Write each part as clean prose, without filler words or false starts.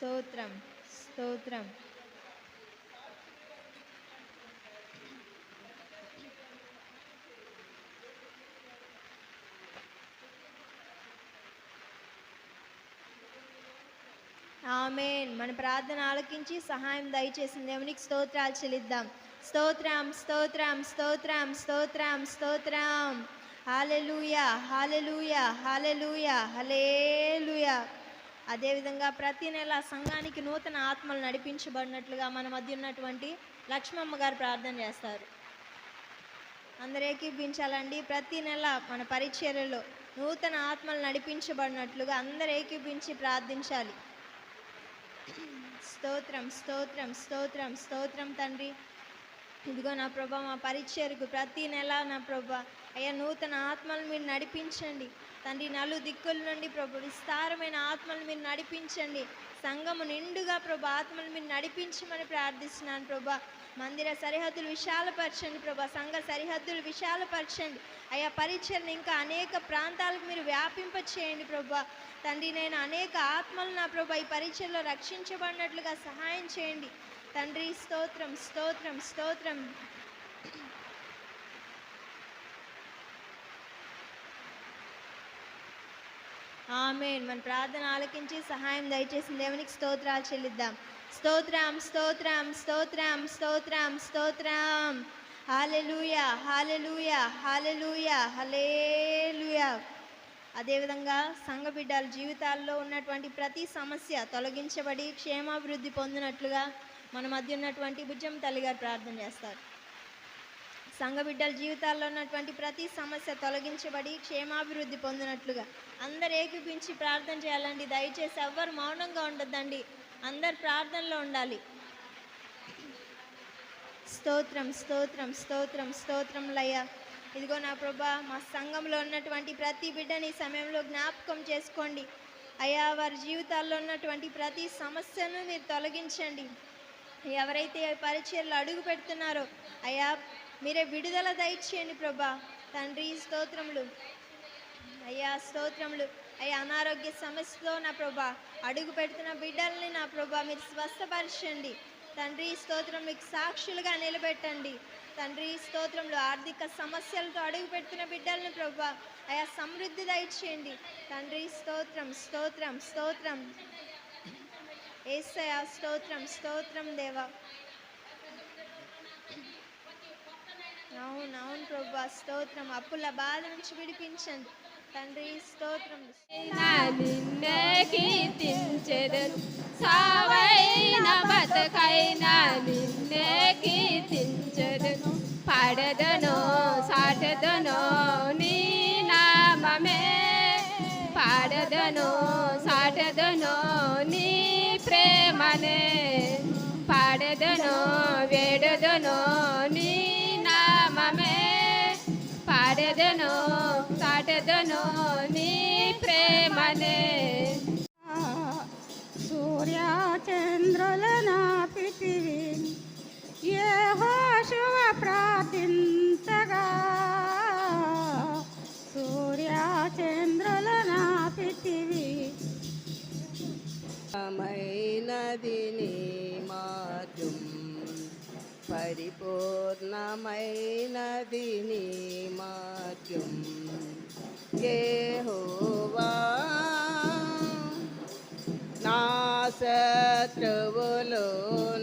స్తోత్రం స్తోత్రం. ఆమేన్. మన ప్రార్థన ఆలకించి సహాయం దయచేసిన దేవునికి స్తోత్రాలు చెల్లిద్దాం. స్తోత్రం స్తోత్రం స్తోత్రం స్తోత్రం స్తోత్రం. హల్లెలూయా హల్లెలూయా హల్లెలూయా హల్లెలూయా. అదేవిధంగా ప్రతి నెల సంఘానికి నూతన ఆత్మలు నడిపించబడినట్లుగా మన మధ్య ఉన్నటువంటి లక్ష్మమ్మ గారు ప్రార్థన చేస్తారు. అందరూ ఏకీభించాలండి. ప్రతి నెల మన పరిచర్యలో నూతన ఆత్మలు నడిపించబడినట్లుగా అందరూ ఏకీభించి ప్రార్థించాలి. స్తోత్రం స్తోత్రం స్తోత్రం స్తోత్రం తండ్రి. ఇదిగో నా ప్రభా, మా పరిచర్యకు ప్రతి నెల నా ప్రభా అయ్యా నూతన ఆత్మలు మీరు నడిపించండి తండ్రి. నలు దిక్కుల నుండి ప్రభు విస్తారమైన ఆత్మలు మీరు నడిపించండి. సంఘము నిండుగా ప్రభు ఆత్మలు మీరు నడిపించమని ప్రార్థిస్తున్నాను ప్రభా. మందిర సరిహద్దులు విశాలపరచండి ప్రభా. సంఘ సరిహద్దులు విశాలపరచండి అయ్యా. పరిచర్ని ఇంకా అనేక ప్రాంతాలకు మీరు వ్యాపింప చేయండి ప్రభా తండ్రి. నేను అనేక ఆత్మలు నా ప్రభా ఈ పరిచర్లో రక్షించబడినట్లుగా సహాయం చేయండి తండ్రి. స్తోత్రం స్తోత్రం స్తోత్రం. ఆమేన్. మన ప్రార్థన ఆలకించి సహాయం దయచేసిన దేవునికి స్తోత్రాలు చెల్లిద్దాం. స్తోత్రం స్తోత్రం స్తోత్రం స్తోత్రం స్తోత్రం. హల్లెలూయా హల్లెలూయా హల్లెలూయా హల్లెలూయా. అదేవిధంగా సంఘ బిడ్డల జీవితాల్లో ఉన్నటువంటి ప్రతి సమస్య తొలగించబడి క్షేమాభివృద్ధి పొందినట్లుగా మన మధ్య ఉన్నటువంటి భుజం తల్లి గారు ప్రార్థన చేస్తారు. సంఘ బిడ్డల జీవితాల్లో ఉన్నటువంటి ప్రతి సమస్య తొలగించబడి క్షేమాభివృద్ధి పొందినట్లుగా అందరు ఏకీపించి ప్రార్థన చేయాలండి. దయచేసి ఎవ్వరు మౌనంగా ఉండొద్దండి, అందరు ప్రార్థనలో ఉండాలి. స్తోత్రం స్తోత్రం స్తోత్రం స్తోత్రం లయ్యా. ఇదిగో నా ప్రభా, మా సంఘంలో ఉన్నటువంటి ప్రతి బిడ్డని ఈ సమయంలో జ్ఞాపకం చేసుకోండి అయ్యా. వారి జీవితాల్లో ఉన్నటువంటి ప్రతి సమస్యను మీరు తొలగించండి. ఎవరైతే పరిచర్యలు అడుగు పెడుతున్నారో అయ్యా మీరే విడుదల దయచేయండి ప్రభా తండ్రి. స్తోత్రములు అయ్యా స్తోత్రములు అయ్యా. అనారోగ్య సమస్యలో నా ప్రభా అడుగు పెడుతున్న బిడ్డల్ని నా ప్రభా మీరు స్వస్థపరచండి తండ్రి. స్తోత్రం. మీకు సాక్షులుగా నిలబెట్టండి తండ్రి. స్తోత్రంలో ఆర్థిక సమస్యలతో అడుగు పెడుతున్న బిడ్డల్ని ప్రభా అయ్యా సమృద్ధి దయచేయండి తండ్రి. స్తోత్రం స్తోత్రం స్తోత్రం యేసయ్యా. స్తోత్రం స్తోత్రం దేవా. అవును అవును ప్రభా స్తోత్రం. అప్పుల బాధ నుంచి విడిపించండి తండ్రి. స్తోత్రం. నిన్నే కీర్తించెదను, సావైన బతకైనా నిన్నే కీర్తించెదను. పాడెదను సాటెదను నీ నామమే, పాడెదను సాటెదను నీ ప్రేమనే. పాడెదను వేడెదను నీ నామమే, పాడెదను సాటెదను నీ ప్రేమనే. సూర్య చంద్రుల నాపితివి యెహోషువ ప్రార్థించగా, సూర్య చంద్రుల నాపితివి. మైనది నీ మార్గం, పరిపూర్ణమైనది నీ మార్గం. యెహోవా నా శత్రువులు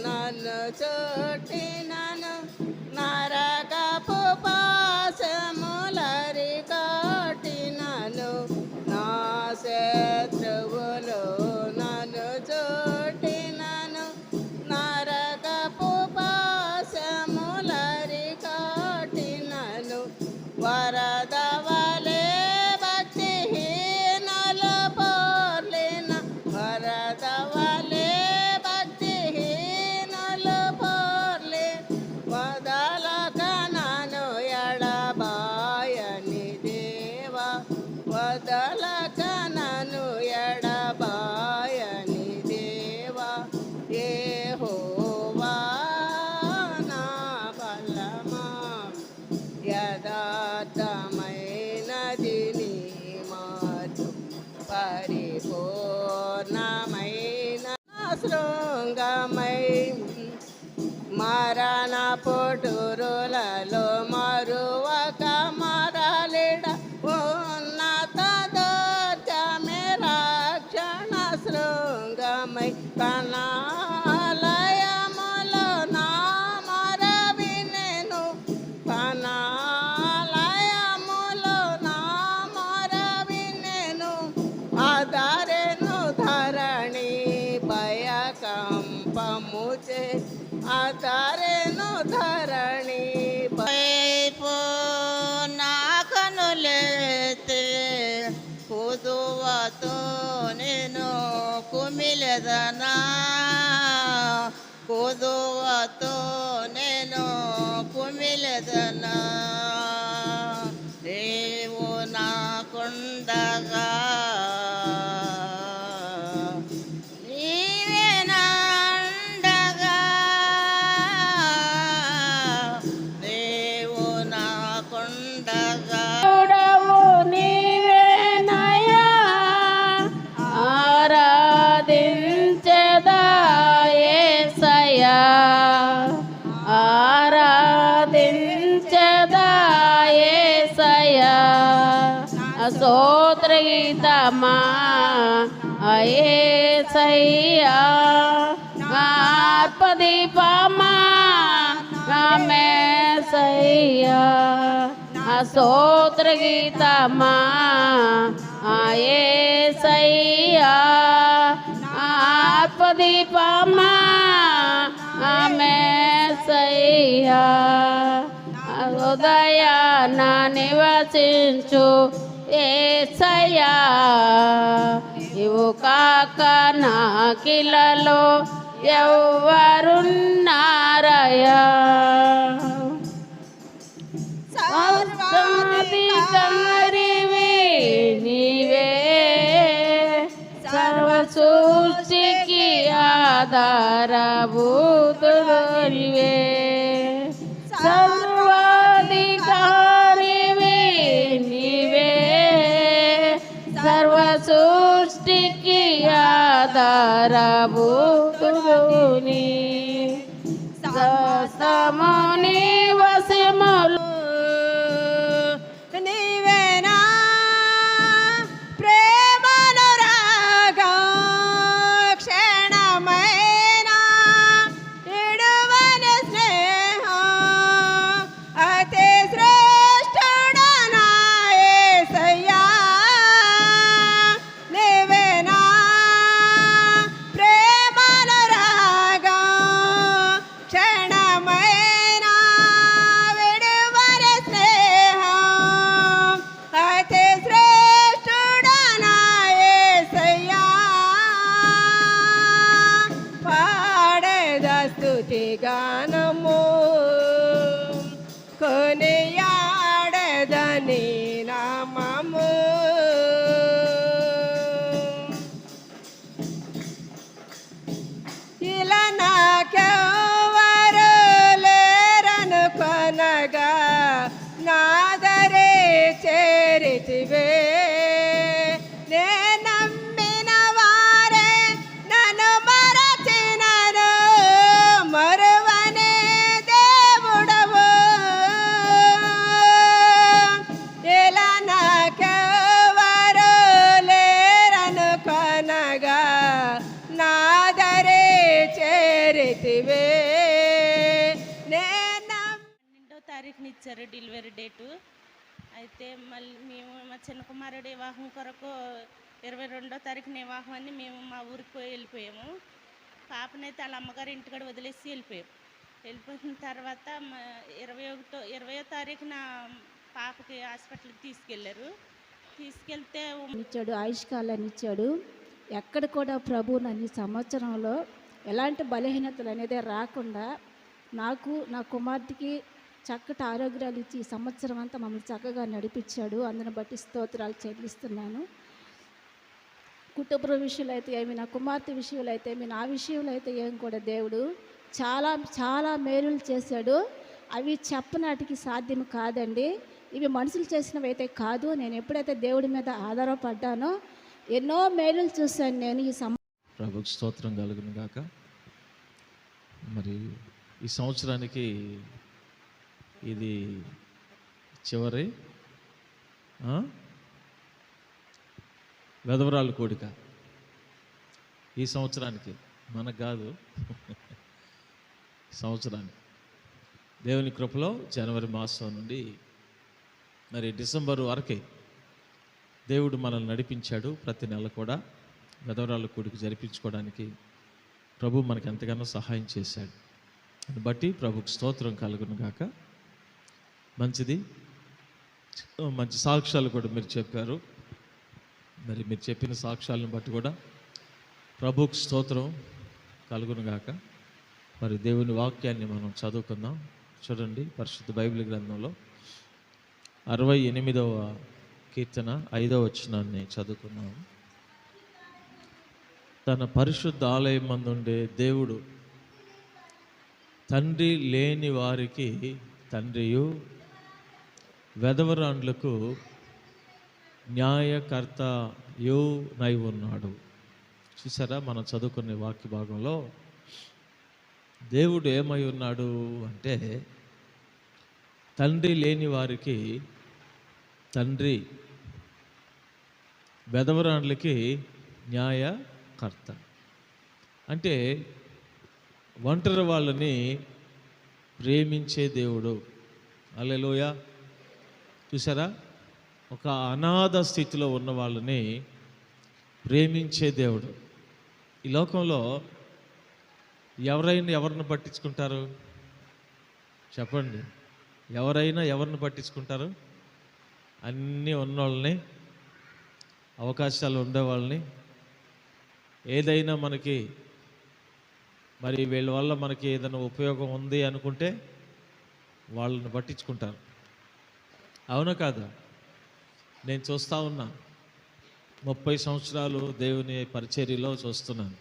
నన్ను చుట్టినను, నరకపు పాశములరి కట్టినను. నా శత్రువులు నన్ను చుట్టినను, నరకపు పాశములరి కట్టినను. వరద వలె భక్తిహీనులు పోర్లిన, వరద వలె భక్తిహీనులు పోర్లి. వదలక నన్ను ఎడబాయని దేవా, వదలక నన్ను ఎడబాయని దేవా. యెహోవా నా బలమా, యథార్థమైనది నీ మార్గం, పరిపూర్ణమైన శృంగమై మరణ పొటురులలో మరువక మరలిడ ఉన్నత దోర్జమే రక్షణ శృంగమై కనాలయములో నా మర వినెను కనాలయములో నా మర వినెను ఆధారెను ధరణి భయకంపముచే ఆధారెను ధరణి వైపు నా కనులెత్తే కుదువతో నేను కుమిలెదనా కుదువతో నేను కుమిలెదనా దేవు నాకుండగా నీవే నాండగా దేవు నాకుండగా దేవుడవు నీవేనయ్యా ఆరాధించెదా యేసయ్యా ఆరాధించెదా యేసయ్యా స్తోత్రగీతమా యేసయ్యా ఆత్మదీపమా రామేసయ్యా స్తోత్రగీతమా యేసయ్యా ఆత్మదీపమా రామేసయ్యా హృదయాన నివసించు యేసయ్యా ఇవు కాక నాకిలలో ఎవ్వరున్నారయ్యా సర్వాధికారివి నీవే సర్వ సృష్టికి ఆధారభూతుడివే సర్వాధికారివి నీవే సర్వ సృష్టికి ఆధారభూతుడుని సమని వశములు నీవేనా ప్రేమనురాగా క్షణమైన ఇడువని స్నేహం అతి శ్రేష్ఠుడనా యేసయ్యా నీవేనా ప్రేమనురాగా క్షణమైన విడువని స్నేహం అతి శ్రేష్ఠుడనా యేసయ్యా పాడేద స్తుతి గానము కొనియాడదని నామము ఇలా నాకెవ్వరు లేరనుకొనగా నాదరే చేరితివే నే నమ్మిన వారే నన్ను మరచినను మరువనే దేవుడవు ఇలా నాకెవ్వరు లేరనుకొనగా నాదరే చేరితివే నేను 12వ తారీఖున ఇచ్చారు డెలివరీ డేటు. అయితే మళ్ళీ మేము మా చిన్న కుమారుడు వివాహం కొరకు 22వ తారీఖున వివాహం అని మేము మా ఊరికి వెళ్ళిపోయాము. పాపనైతే వాళ్ళ అమ్మగారి ఇంటికాడ వదిలేసి వెళ్ళిపోయిన తర్వాత 20వ తారీఖున పాపకి హాస్పిటల్కి తీసుకెళ్తే ఇచ్చాడు, ఆయుష్కాలాన్ని ఇచ్చాడు. ఎక్కడ కూడా ప్రభు నన్ను ఈ సంవత్సరంలో ఎలాంటి బలహీనతలు అనేది రాకుండా నాకు నా కుమార్తెకి చక్కటి ఆరోగ్యాలు ఇచ్చి ఈ సంవత్సరం అంతా మమ్మల్ని చక్కగా నడిపించాడు. అందుని బట్టి స్తోత్రాలు చెల్లిస్తున్నాను. కుటుంబ విషయంలో అయితే ఏమి, నా కుమార్తె విషయంలో అయితే ఏమి, నా విషయంలో అయితే ఏం కూడా దేవుడు చాలా చాలా మేలులు చేశాడు. అవి చెప్పనాటికి సాధ్యం కాదండి. ఇవి మనుషులు చేసినవి అయితే కాదు. నేను ఎప్పుడైతే దేవుడి మీద ఆధారపడ్డానో ఎన్నో మేలులు చూశాను నేను ఈ ప్రభుకి స్తోత్రం కలుగును గాక. మరి ఈ సంవత్సరానికి ఇది చివరి వెధవరాలు కోడిక. ఈ సంవత్సరానికి, మనకు కాదు, సంవత్సరానికి. దేవుని కృపలో జనవరి మాసం నుండి మరి డిసెంబర్ వరకే దేవుడు మనల్ని నడిపించాడు. ప్రతి నెల కూడా వెధవరాలు కోడిక జరిపించుకోవడానికి ప్రభు మనకు ఎంతగానో సహాయం చేశాడు. దాన్ని బట్టి ప్రభుకు స్తోత్రం కలుగును గాక. మంచిది, మంచి సాక్ష్యాలు కూడా మీరు చెప్పారు. మరి మీరు చెప్పిన సాక్ష్యాలను బట్టి కూడా ప్రభుకు స్తోత్రం కలుగును గాక. మరి దేవుని వాక్యాన్ని మనం చదువుకుందాం. చూడండి, పరిశుద్ధ బైబిల్ గ్రంథంలో 68వ కీర్తన 5వ వచనాన్ని చదువుకున్నాం. తన పరిశుద్ధ ఆలయం మందుండే దేవుడు తండ్రి లేని వారికి తండ్రియు వెధవరాండ్లకు న్యాయకర్తయు నై ఉన్నాడు. చూసారా, మనం చదువుకునే వాక్య భాగంలో దేవుడు ఏమై ఉన్నాడు అంటే తండ్రి లేని వారికి తండ్రి, వెధవరాండ్లకి న్యాయకర్త. అంటే ఒంటరి వాళ్ళని ప్రేమించే దేవుడు. హల్లెలూయా. చూసారా, ఒక అనాథ స్థితిలో ఉన్న వాళ్ళని ప్రేమించే దేవుడు. ఈ లోకంలో ఎవరైనా ఎవరిని పట్టించుకుంటారు చెప్పండి? ఎవరైనా ఎవరిని పట్టించుకుంటారు? అన్నీ ఉన్నవాళ్ళని, అవకాశాలు ఉండేవాళ్ళని, ఏదైనా మనకి మరి వీళ్ళ వల్ల మనకి ఏదైనా ఉపయోగం ఉంది అనుకుంటే వాళ్ళని పట్టించుకుంటారు. అవునా కాదా? నేను చూస్తూ ఉన్నా, 30 సంవత్సరాలు దేవుని పరిచర్యలో చూస్తున్నాను.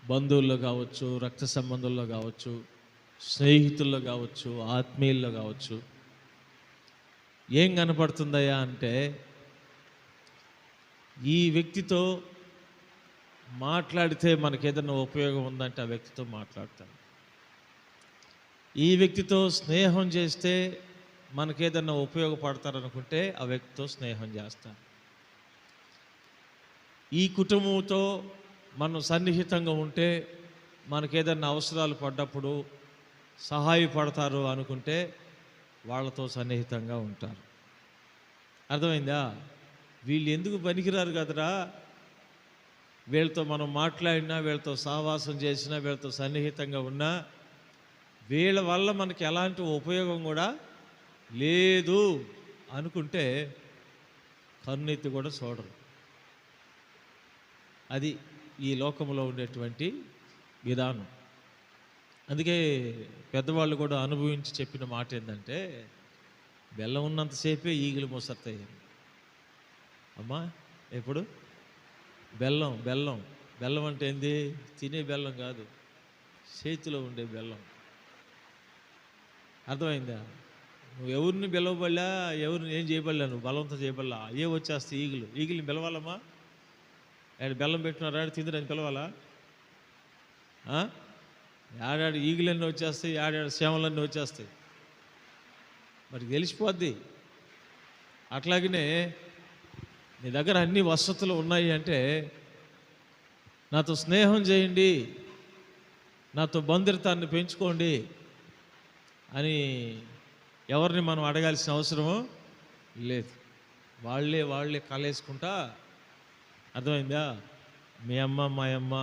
బంధువుల్లో కావచ్చు, రక్త సంబంధుల్లో కావచ్చు, స్నేహితుల్లో కావచ్చు, ఆత్మీయుల్లో కావచ్చు, ఏం కనపడుతుందయ్యా అంటే ఈ వ్యక్తితో మాట్లాడితే మనకు ఏదైనా ఉపయోగం ఉందంటే ఆ వ్యక్తితో మాట్లాడతాను. ఈ వ్యక్తితో స్నేహం చేస్తే మనకేదన్నా ఉపయోగపడతారనుకుంటే ఆ వ్యక్తితో స్నేహం చేస్తాను. ఈ కుటుంబంతో మనం సన్నిహితంగా ఉంటే మనకేదన్నా అవసరాలు పడ్డప్పుడు సహాయపడతారు అనుకుంటే వాళ్ళతో సన్నిహితంగా ఉంటారు. అర్థమైందా? వీళ్ళు ఎందుకు పనికిరారు కదరా, వీళ్ళతో మనం మాట్లాడినా, వీళ్ళతో సహవాసం చేసినా, వీళ్ళతో సన్నిహితంగా ఉన్నా వీళ్ళ వల్ల మనకి ఎలాంటి ఉపయోగం కూడా లేదు అనుకుంటే కన్నెత్తి కూడా చూడరు. అది ఈ లోకంలో ఉండేటువంటి విధానం. అందుకే పెద్దవాళ్ళు కూడా అనుభవించి చెప్పిన మాట ఏంటంటే, బెల్లం ఉన్నంతసేపే ఈగలు మోసతాయి. అమ్మా, ఎప్పుడు బెల్లం బెల్లం బెల్లం అంటే ఏంది? తినే బెల్లం కాదు, చేతిలో ఉండే బెల్లం. అర్థమైందా? నువ్వు ఎవరిని పిలవబడలా, ఎవరిని ఏం చేయబడలే, నువ్వు బలంతో చేయబడలా, ఏ వచ్చేస్తాయి ఈగలు. ఈగల్ని పిలవాలమ్మా? ఆడ బెల్లం పెట్టినారు, ఆడ తిందని పిలవాలా? ఆడాడు ఈగలన్నీ వచ్చేస్తాయి, ఆడాడు శ్యామలన్నీ వచ్చేస్తాయి, మరి తెలిసిపోద్ది. అట్లాగనే నీ దగ్గర అన్ని వసతులు ఉన్నాయి అంటే నాతో స్నేహం చేయండి, నాతో బంధుత్వాన్ని పెంచుకోండి అని ఎవరిని మనం అడగాల్సిన అవసరము లేదు. వాళ్ళే కలేసుకుంటా. అర్థమైందా? మీ అమ్మ మా అమ్మ,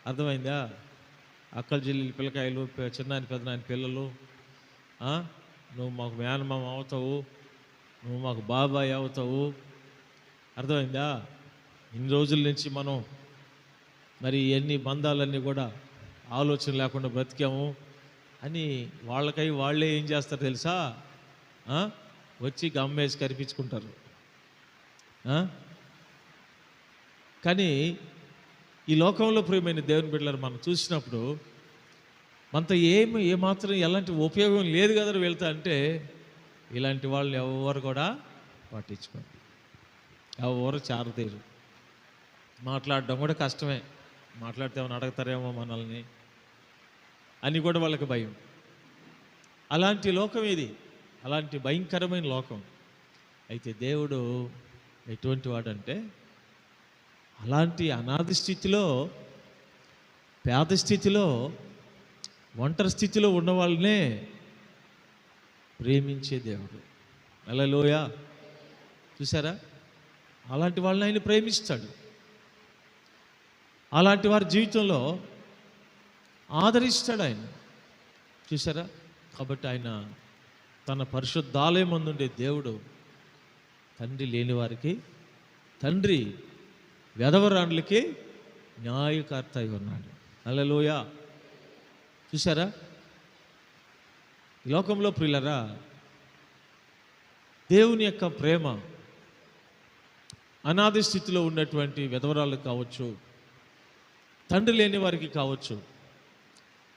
అర్థమైందా? అక్కల జిల్లి పిల్లకాయలు, చిన్నాని పెద్దనాని పిల్లలు, నువ్వు మాకు మేనమామ అవుతావు, నువ్వు మాకు బాబాయ్ అవుతావు. అర్థమైందా? ఇన్ని రోజుల నుంచి మనం మరి ఎన్ని బంధాలన్నీ కూడా ఆలోచన లేకుండా బ్రతికాము అని వాళ్ళకై వాళ్ళే ఏం చేస్తారు తెలుసా? వచ్చి గమ్మేసి కరిపించుకుంటారు. కానీ ఈ లోకంలో ప్రియమైన దేవుని బిడ్డలను మనం చూసినప్పుడు మనతో ఏమాత్రం ఎలాంటి ఉపయోగం లేదు కదా వెళ్తా అంటే ఇలాంటి వాళ్ళని ఎవరు కూడా పట్టించుకోరు, ఎవరు చారతీరు. మాట్లాడడం కూడా కష్టమే. మాట్లాడితే ఏమైనా అడగతారేమో మనల్ని అని కూడా వాళ్ళకి భయం. అలాంటి లోకం ఇది, అలాంటి భయంకరమైన లోకం. అయితే దేవుడు ఎటువంటి వాడంటే అలాంటి అనాథ స్థితిలో, పేద స్థితిలో, ఒంటరి స్థితిలో ఉన్న వాళ్ళనే ప్రేమించే దేవుడు. హల్లెలూయా. చూసారా, అలాంటి వాళ్ళని ఆయన ప్రేమిస్తాడు. అలాంటి వారి జీవితంలో ఆదరిస్తాడు ఆయన. చూసారా, కాబట్టి ఆయన తన పరిశుద్ధాలయం ముందుండే దేవుడు తండ్రి లేని వారికి తండ్రి, వెధవరాండ్లకి న్యాయకర్త అయి ఉన్నాడు. హల్లెలూయా. చూసారా, ఈ లోకంలో ప్రియులరా, దేవుని యొక్క ప్రేమ అనాథ స్థితిలో ఉన్నటువంటి విధవరాలకు కావచ్చు, తండ్రి లేని వారికి కావచ్చు,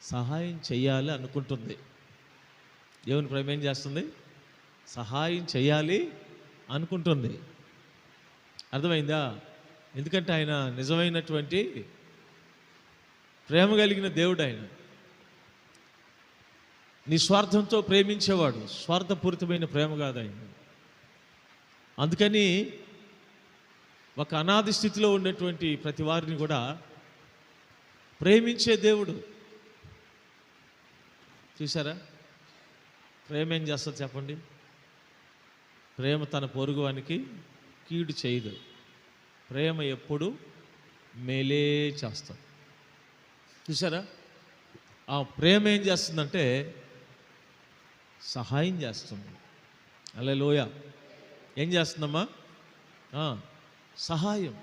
సహాయం చేయాలి అనుకుంటుంది. దేవుని ప్రేమ ఏం చేస్తుంది? సహాయం చేయాలి అనుకుంటుంది. అర్థమైందా? ఎందుకంటే ఆయన నిజమైనటువంటి ప్రేమ కలిగిన దేవుడు. ఆయన నిస్వార్థంతో ప్రేమించేవాడు, స్వార్థపూరితమైన ప్రేమ కాదు ఆయన. అందుకని ఒక అనాథ స్థితిలో ఉన్నటువంటి ప్రతి వారిని కూడా ప్రేమించే దేవుడు. చూసారా, ప్రేమ ఏం చేస్తుంది చెప్పండి? ప్రేమ తన పొరుగువానికి కీడు చేయదు. ప్రేమ ఎప్పుడు మేలే చేస్తాం. చూసారా, ఆ ప్రేమ ఏం చేస్తుందంటే సహాయం చేస్తుంది. హల్లెలూయా. ఏం చేస్తుందమ్మా? సహాయం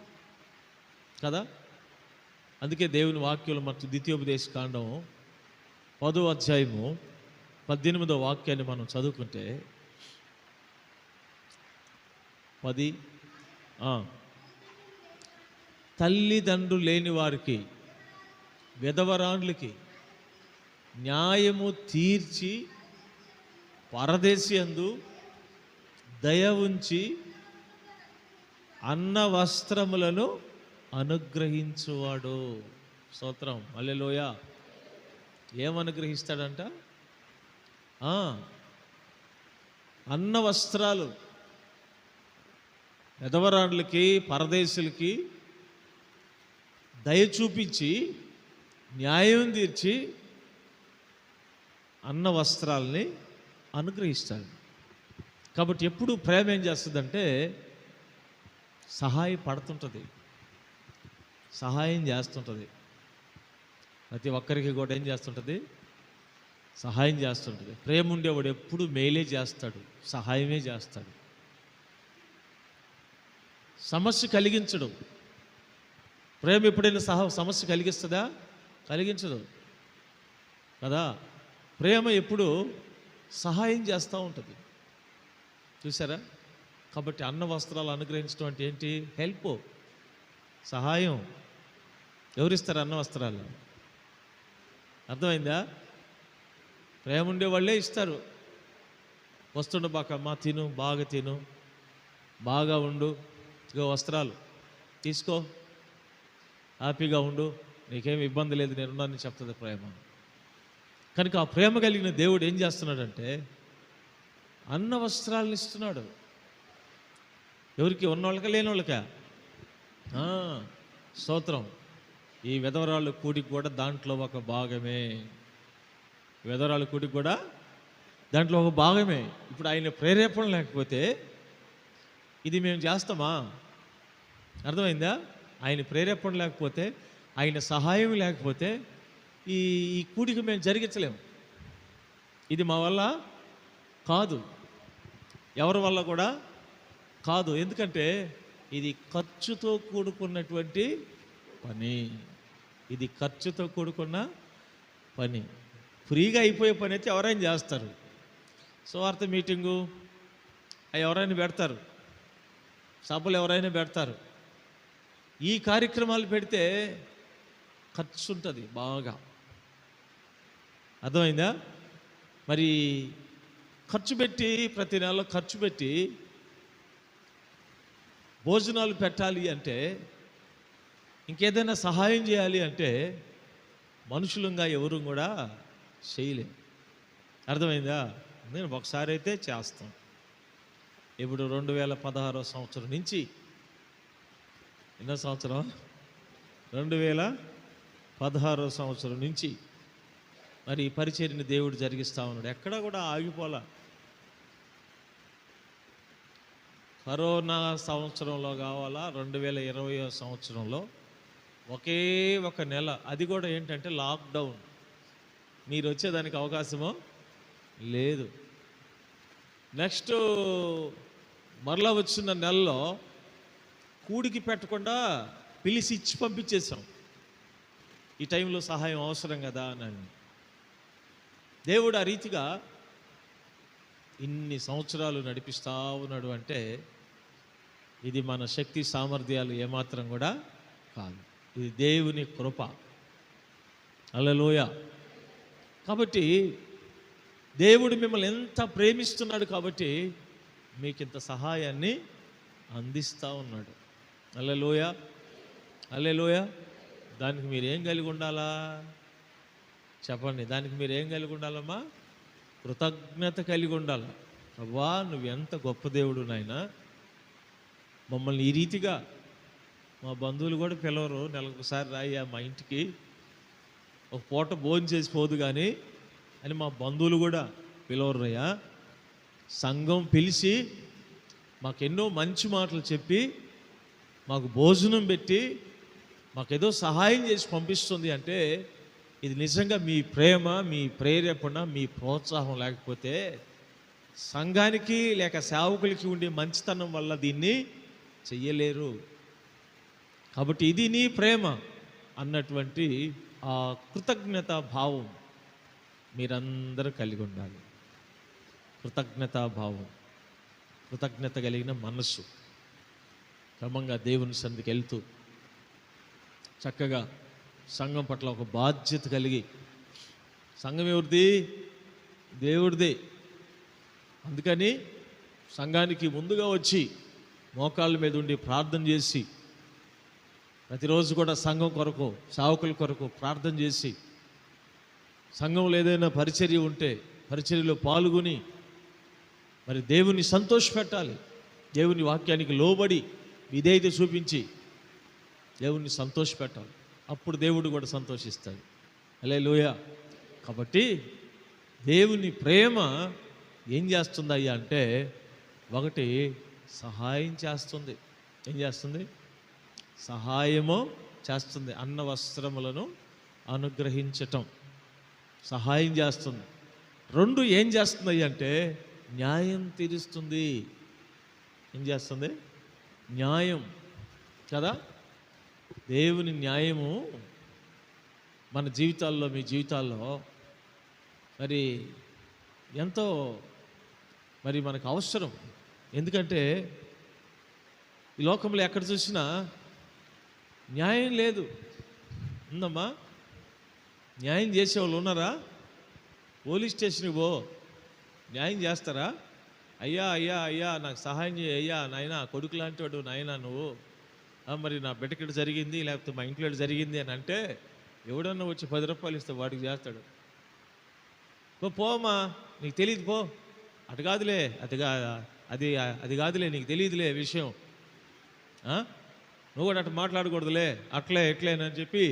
కదా. అందుకే దేవుని వాక్యంలో మనకు ద్వితీయోపదేశ కాండం 10వ అధ్యాయము 18వ వాక్యాన్ని మనం చదువుకుంటే 10 తల్లిదండ్రులు లేని వారికి, విధవరాండ్లకి న్యాయము తీర్చి పరదేశి యందు దయ ఉంచి అన్న వస్త్రములను అనుగ్రహించువాడు. స్తోత్రం. హల్లెలూయా. ఏమనుగ్రహిస్తాడంట? అన్న వస్త్రాలు విధవరాండ్లకి, పరదేశులకి దయ చూపించి న్యాయం తీర్చి అన్న వస్త్రాలని అనుగ్రహిస్తాడు. కాబట్టి ఎప్పుడు ప్రేమ ఏం చేస్తుందంటే సహాయపడుతుంటుంది, సహాయం చేస్తుంటుంది. ప్రతి ఒక్కరికి కూడా ఏం చేస్తుంటుంది? సహాయం చేస్తుంటుంది. ప్రేమ ఉండేవాడు ఎప్పుడు మేలే చేస్తాడు, సహాయమే చేస్తాడు. సమస్య కలిగించడు. ప్రేమ ఎప్పుడైనా సమస్య కలిగిస్తుందా? కలిగించదు కదా. ప్రేమ ఎప్పుడు సహాయం చేస్తూ ఉంటుంది. చూసారా, కాబట్టి అన్న వస్త్రాలు అనుగ్రహించడం అంటే ఏంటి? హెల్ప్, సహాయం. ఎవరిస్తారు అన్న వస్త్రాలు? అర్థమైందా? ప్రేమ ఉండేవాళ్ళే ఇస్తారు. వస్తుండబాకమ్మా, తిను, బాగా తిను, బాగా ఉండు, ఇగో వస్త్రాలు తీసుకో, హ్యాపీగా ఉండు, నీకేమి ఇబ్బంది లేదు, నేనున్నానని చెప్తుంది ప్రేమ. కనుక ఆ ప్రేమ కలిగిన దేవుడు ఏం చేస్తున్నాడంటే అన్న వస్త్రాలను ఇస్తున్నాడు. ఎవరికి? ఉన్నవాళ్ళకా, లేని వాళ్ళకా? స్తోత్రం. ఈ విధవరాళ్ళు కూడికి కూడా దాంట్లో ఒక భాగమే. విధవరాళ్ళు కూడికి కూడా దాంట్లో ఒక భాగమే. ఇప్పుడు ఆయన ప్రేరేపణ లేకపోతే ఇది మేము చేస్తామా? అర్థమైందా? ఆయన ప్రేరేపణ లేకపోతే, ఆయన సహాయం లేకపోతే ఈ కూడికి మేము జరిగించలేము. ఇది మా వల్ల కాదు, ఎవరి వల్ల కూడా కాదు. ఎందుకంటే ఇది ఖర్చుతో కూడుకున్నటువంటి పని. ఇది ఖర్చుతో కూడుకున్న పని. ఫ్రీగా అయిపోయే పని అయితే ఎవరైనా చేస్తారు. సువార్త మీటింగు ఎవరైనా పెడతారు, సభలు ఎవరైనా పెడతారు. ఈ కార్యక్రమాలు పెడితే ఖర్చు ఉంటుంది బాగా. అర్థమైందా? మరి ఖర్చు పెట్టి, ప్రతి నెల ఖర్చు పెట్టి భోజనాలు పెట్టాలి అంటే ఇంకేదైనా సహాయం చేయాలి అంటే మనుషులంగా ఎవరు కూడా చేయలేం. అర్థమైందా? నేను ఒకసారి అయితే చేస్తాం. ఇప్పుడు 2016 సంవత్సరం నుంచి, ఎన్నో సంవత్సరం, 2016 సంవత్సరం నుంచి మరి ఈ పరిచర్యని దేవుడు జరిగిస్తూ ఉన్నాడు. ఎక్కడా కూడా ఆగిపోలా. కరోనా సంవత్సరంలో కావాలా, 2020 సంవత్సరంలో ఒకే ఒక నెల, అది కూడా ఏంటంటే లాక్డౌన్, మీరు వచ్చేదానికి అవకాశమో లేదు. నెక్స్ట్ మరలా వచ్చిన నెలలో కూడికి పెట్టకుండా పిలిచి ఇచ్చి పంపించేసాం. ఈ టైంలో సహాయం అవసరం కదా అని. దేవుడు ఆ రీతిగా ఇన్ని సంవత్సరాలు నడిపిస్తూ ఉన్నాడు అంటే ఇది మన శక్తి సామర్థ్యాలు ఏమాత్రం కూడా కాదు, ఇది దేవుని కృప. హల్లెలూయా. కాబట్టి దేవుడు మిమ్మల్ని ఎంత ప్రేమిస్తున్నాడు కాబట్టి మీకు ఇంత సహాయాన్ని అందిస్తూ ఉన్నాడు. హల్లెలూయా, హల్లెలూయా. దానికి మీరు ఏం కలిగి ఉండాలా చెప్పండి? దానికి మీరు ఏం కలిగి ఉండాలమ్మా? కృతజ్ఞత కలిగి ఉండాలి. అవ్వా, నువ్వు ఎంత గొప్ప దేవుడు నాయనా, మమ్మల్ని ఈ రీతిగా, మా బంధువులు కూడా పిలవరు, నెలకొకసారి రాయ్యా మా ఇంటికి, ఒక పూట భోజనం చేసి పోదు కానీ అని మా బంధువులు కూడా పిలవరు అయ్యా. సంఘం పిలిచి మాకెన్నో మంచి మాటలు చెప్పి మాకు భోజనం పెట్టి మాకేదో సహాయం చేసి పంపిస్తుంది అంటే ఇది నిజంగా మీ ప్రేమ, మీ ప్రేరేపణ, మీ ప్రోత్సాహం లేకపోతే సంఘానికి లేక సేవకులకి ఉండే మంచితనం వల్ల దీన్ని చెయ్యలేరు. కాబట్టి ఇది నీ ప్రేమ అన్నటువంటి ఆ కృతజ్ఞతా భావం మీరందరూ కలిగి ఉండాలి. కృతజ్ఞతా భావం, కృతజ్ఞత కలిగిన మనస్సు, క్రమంగా దేవుని సన్నిధికి వెళ్తూ చక్కగా సంఘం పట్ల ఒక బాధ్యత కలిగి, సంఘం ఎవరిది? దేవుడిది. అందుకని సంఘానికి ముందుగా వచ్చి మోకాళ్ళ మీద ఉండి ప్రార్థన చేసి, ప్రతిరోజు కూడా సంఘం కొరకు, సేవకుల కొరకు ప్రార్థన చేసి, సంఘంలో ఏదైనా పరిచర్య ఉంటే పరిచర్యలో పాల్గొని మరి దేవుని సంతోషపెట్టాలి. దేవుని వాక్యానికి లోబడి విధేయత చూపించి దేవుణ్ణి సంతోషపెట్టాలి. అప్పుడు దేవుడు కూడా సంతోషిస్తాడు. హల్లెలూయా. కాబట్టి దేవుని ప్రేమ ఏం చేస్తుందయ్యా అంటే, ఒకటి సహాయం చేస్తుంది. ఏం చేస్తుంది? సహాయము చేస్తుంది. అన్న వస్త్రములను అనుగ్రహించటం సహాయం చేస్తుంది. రెండు ఏం చేస్తుంది అంటే న్యాయం తీరుస్తుంది. ఏం చేస్తుంది? న్యాయం కదా. దేవుని న్యాయము మన జీవితాల్లో, మీ జీవితాల్లో మరి ఎంతో మరి మనకు అవసరం. ఎందుకంటే ఈ లోకంలో ఎక్కడ చూసినా న్యాయం లేదు. ఉందమ్మా? న్యాయం చేసేవాళ్ళు ఉన్నారా? పోలీస్ స్టేషన్కి పో, న్యాయం చేస్తారా? అయ్యా అయ్యా అయ్యా నాకు సహాయం చేయ అయ్యా, నాయన కొడుకు లాంటి వాడు నాయన నువ్వు, మరి నా బిడ్డకి జరిగింది, లేకపోతే మా ఇంట్లో జరిగింది అని అంటే ఎవడన్నా వచ్చి 10 రూపాయలు ఇస్తే వాడికి చేస్తాడు. పోమా, నీకు తెలియదు, పో, అటు కాదులే, అది కాదులే, నీకు తెలియదులే విషయం, నువ్వు కూడా అటు మాట్లాడకూడదులే, అట్లే ఎట్లేనని చెప్పి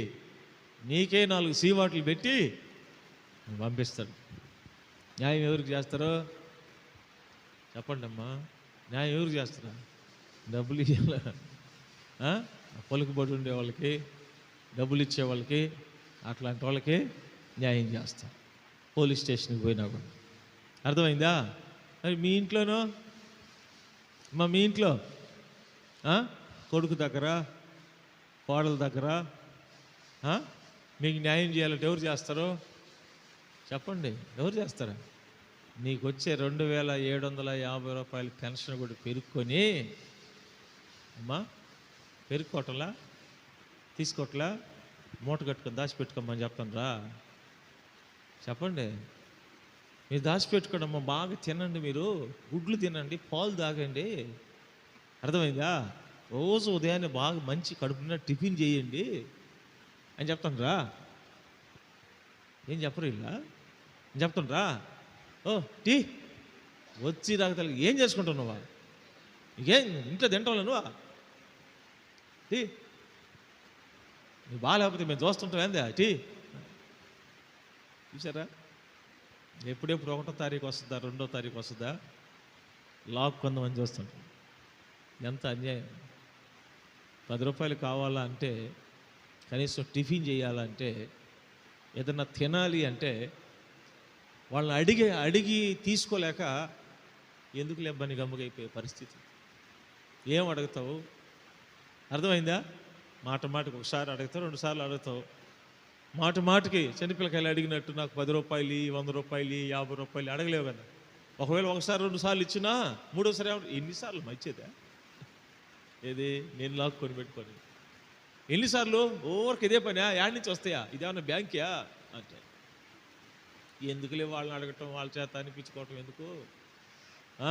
నీకే 4 సీవాట్లు పెట్టి పంపిస్తాడు. న్యాయం ఎవరికి చేస్తారో చెప్పండి అమ్మా? న్యాయం ఎవరికి చేస్తారా? డబ్బులు ఇవ్వాల, పలుకుబడి ఉండే వాళ్ళకి, డబ్బులు ఇచ్చే వాళ్ళకి, అట్లాంటి వాళ్ళకి న్యాయం చేస్తాం. పోలీస్ స్టేషన్కి పోయినా కూడా. అర్థమైందా? మరి మీ ఇంట్లోనో మీ ఇంట్లో కొడుకు దగ్గర, కోడల దగ్గర మీకు న్యాయం చేయాలంటే ఎవరు చేస్తారు చెప్పండి? ఎవరు చేస్తారా? నీకు వచ్చే 2750 రూపాయలు పెన్షన్ కూడా పెరుక్కొని, అమ్మా పెరుక్కోవట్లా, తీసుకోవట్లా, మూట కట్టుకొని దాచిపెట్టుకోమని చెప్తాను రా. చెప్పండి, మీరు దాచిపెట్టుకోండి అమ్మా, బాగా తినండి, మీరు గుడ్లు తినండి, పాలు తాగండి. అర్థమైందా? రోజు ఉదయాన్నే బాగా మంచి కడుపున టిఫిన్ చేయండి అని చెప్తాను రా. ఏం చెప్పరు ఇలా చెప్తుండ్రా. ఓ టీ వచ్చి తాగుతాను. ఏం చేసుకుంటున్నావా? ఇంకేం ఇంట్లో తింటావు నువ్వా? టీ నువ్వు బాగాలేకపోతే మేము చూస్తుంటాం ఏందా టీ. చూసారా, ఎప్పుడెప్పుడు 1వ తారీఖు వస్తుందా 2వ తారీఖు వస్తుందా లాక్ కొంతమంది చూస్తుంటాం. ఎంత అన్యాయం. 10 రూపాయలు కావాలా అంటే, కనీసం టిఫిన్ చేయాలంటే, ఏదన్నా తినాలి అంటే వాళ్ళని అడిగి తీసుకోలేక ఎందుకు లేబ్బని గమ్ముగైపోయే పరిస్థితి. ఏం అడుగుతావు? అర్థమైందా? మాటకి ఒకసారి అడుగుతావు, 2 సార్లు అడుగుతావు. మాటకి చిన్నపిల్లకాయలు అడిగినట్టు నాకు 10 రూపాయలు 100 రూపాయలు 50 రూపాయలు అడగలేవు కదా. ఒకవేళ 1 సారి 2 సార్లు ఇచ్చినా 3వసారి ఎన్నిసార్లు మంచిదా? ఏది నేను లాక్కొని పెట్టుకొని ఎన్నిసార్లు ఓవర్కి ఇదే పనా? యాడ్ నుంచి వస్తాయా? ఇదేమన్నా బ్యాంక్యా అంటే ఎందుకులే వాళ్ళని అడగటం, వాళ్ళ చేత అనిపించుకోవటం ఎందుకు? ఆ